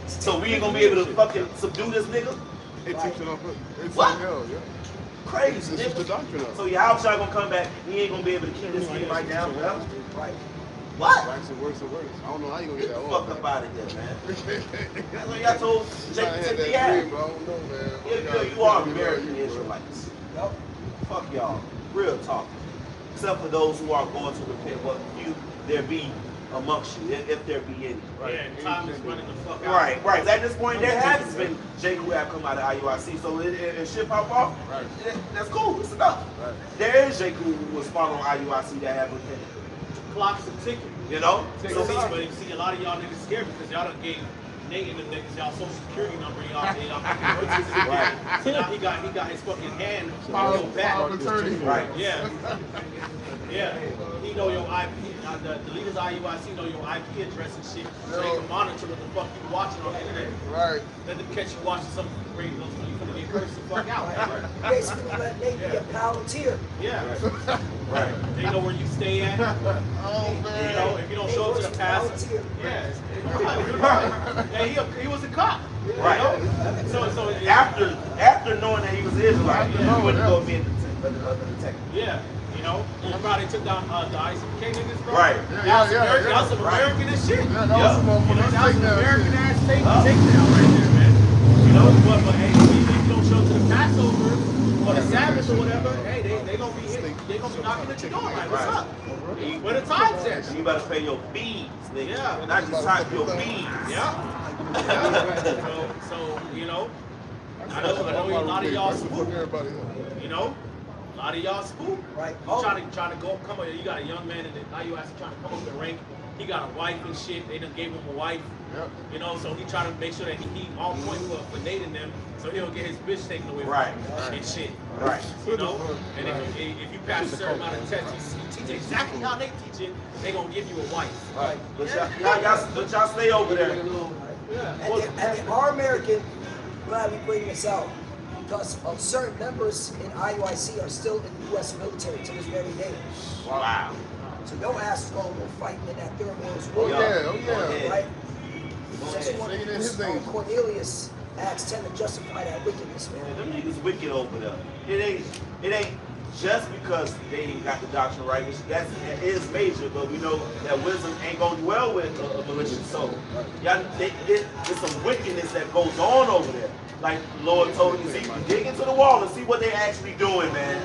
So we ain't gonna be able to fucking subdue this nigga? They teach it on it's What? on hell, yeah. Crazy, This is the nigga. doctrine of So Yahweh gonna come back, he ain't gonna be able to keep this nigga right down forever? Right. What? Wax and worse and worse. I don't know how you gonna Get get the that fuck off. up out of here, man. That's what y'all told Jake to take the that ass. dream, bro. I don't know, man. You are American Israelites. Yep. Fuck y'all. Real talk. Except for those who are going to repent. What few there be amongst you, if there be any. Yeah, and time is running the fuck out. Right, right. At this point, there has been Jake who have come out of IUIC, so it should pop off. Right. That's cool. It's enough. Right. There is Jake who was following IUIC that have repented. Clocks are ticking. You know? But see, a lot of y'all niggas scared because y'all done gave Nate and them niggas y'all social security number and y'all fucking birth certificate. Right. So now he got his fucking hand on your back. Power of attorney. Right. Yeah. Yeah. He know your IP. The leaders of IUIC know your IP address and shit. So they can monitor what the fuck you watching on the internet. Right. Then they catch you watching some radio, so you finna get cursed the fuck out. Basically, let Nate be a palantir. Yeah. Right. They know where you stay at. Oh, You man. know, if you don't show up to the pastor. Palantir. Yeah. Yeah, he was a cop. Right. You know? So After knowing that he was Israelite, he wouldn't go be in the detective. yeah, you know, on Friday took down the ICK niggas, bro. Right. That's some American as shit. Yeah, that was some motherfuckers That's some take that American shit. ass takedown right there, man. You know, but hey, if you don't show up to the Passover or the Sabbath or whatever, hey, they gonna be knocking at your door like, what's up? Where the time's at? You better pay your fees, nigga. Yeah. Not just time, your fees. Yeah. So you know, I know a lot of y'all spook. Everybody else. You know, a lot of y'all spook. Right. You trying to go come up. You got a young man in the IUIC trying to come up the rank. He got a wife and shit. They done gave him a wife. Yep. You know, so he trying to make sure that he on point for dating them, so he don't get his bitch taken away from Right. him and shit. Right. You know, and if you pass a certain amount of tests, you teach exactly how they teach it. They gonna give you a wife. Right. But y'all stay over there. And they are American. Glad we bring this out because of certain members in IUIC are still in the U.S. military to this very day. Wow. So your ass is going to go fighting in that Third World Oh, War. yeah. Oh, yeah. Right? Singing in his name. Cornelius, Acts 10 to justify that wickedness, man. Them niggas wicked over there. It ain't just because they got the doctrine right, which that is major, but we know that wisdom ain't gonna dwell with a malicious soul. Y'all, there's some wickedness that goes on over there. Like the Lord told me, dig into the wall and see what they're actually doing, man.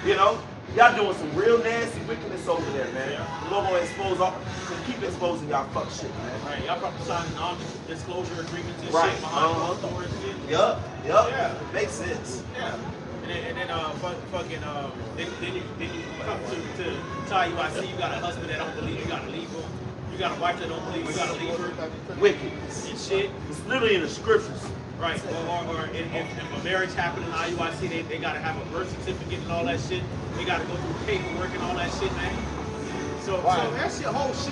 You know, y'all doing some real nasty wickedness over there, man. The Lord gonna expose all, keep exposing y'all fuck shit, man. Right, y'all probably signing non-disclosure agreements and Right. shit behind closed doors and shit. Yup. Yeah. Makes sense. Yeah. And then then you come to IUIC, you got a husband that don't believe you gotta leave him. You got a wife that don't believe, you gotta leave her Wicked. and shit. It's literally in the scriptures. Right, or if a marriage happened in IUIC, they gotta have a birth certificate and all that shit. They gotta go through paperwork and all that shit, man. So that shit, whole shit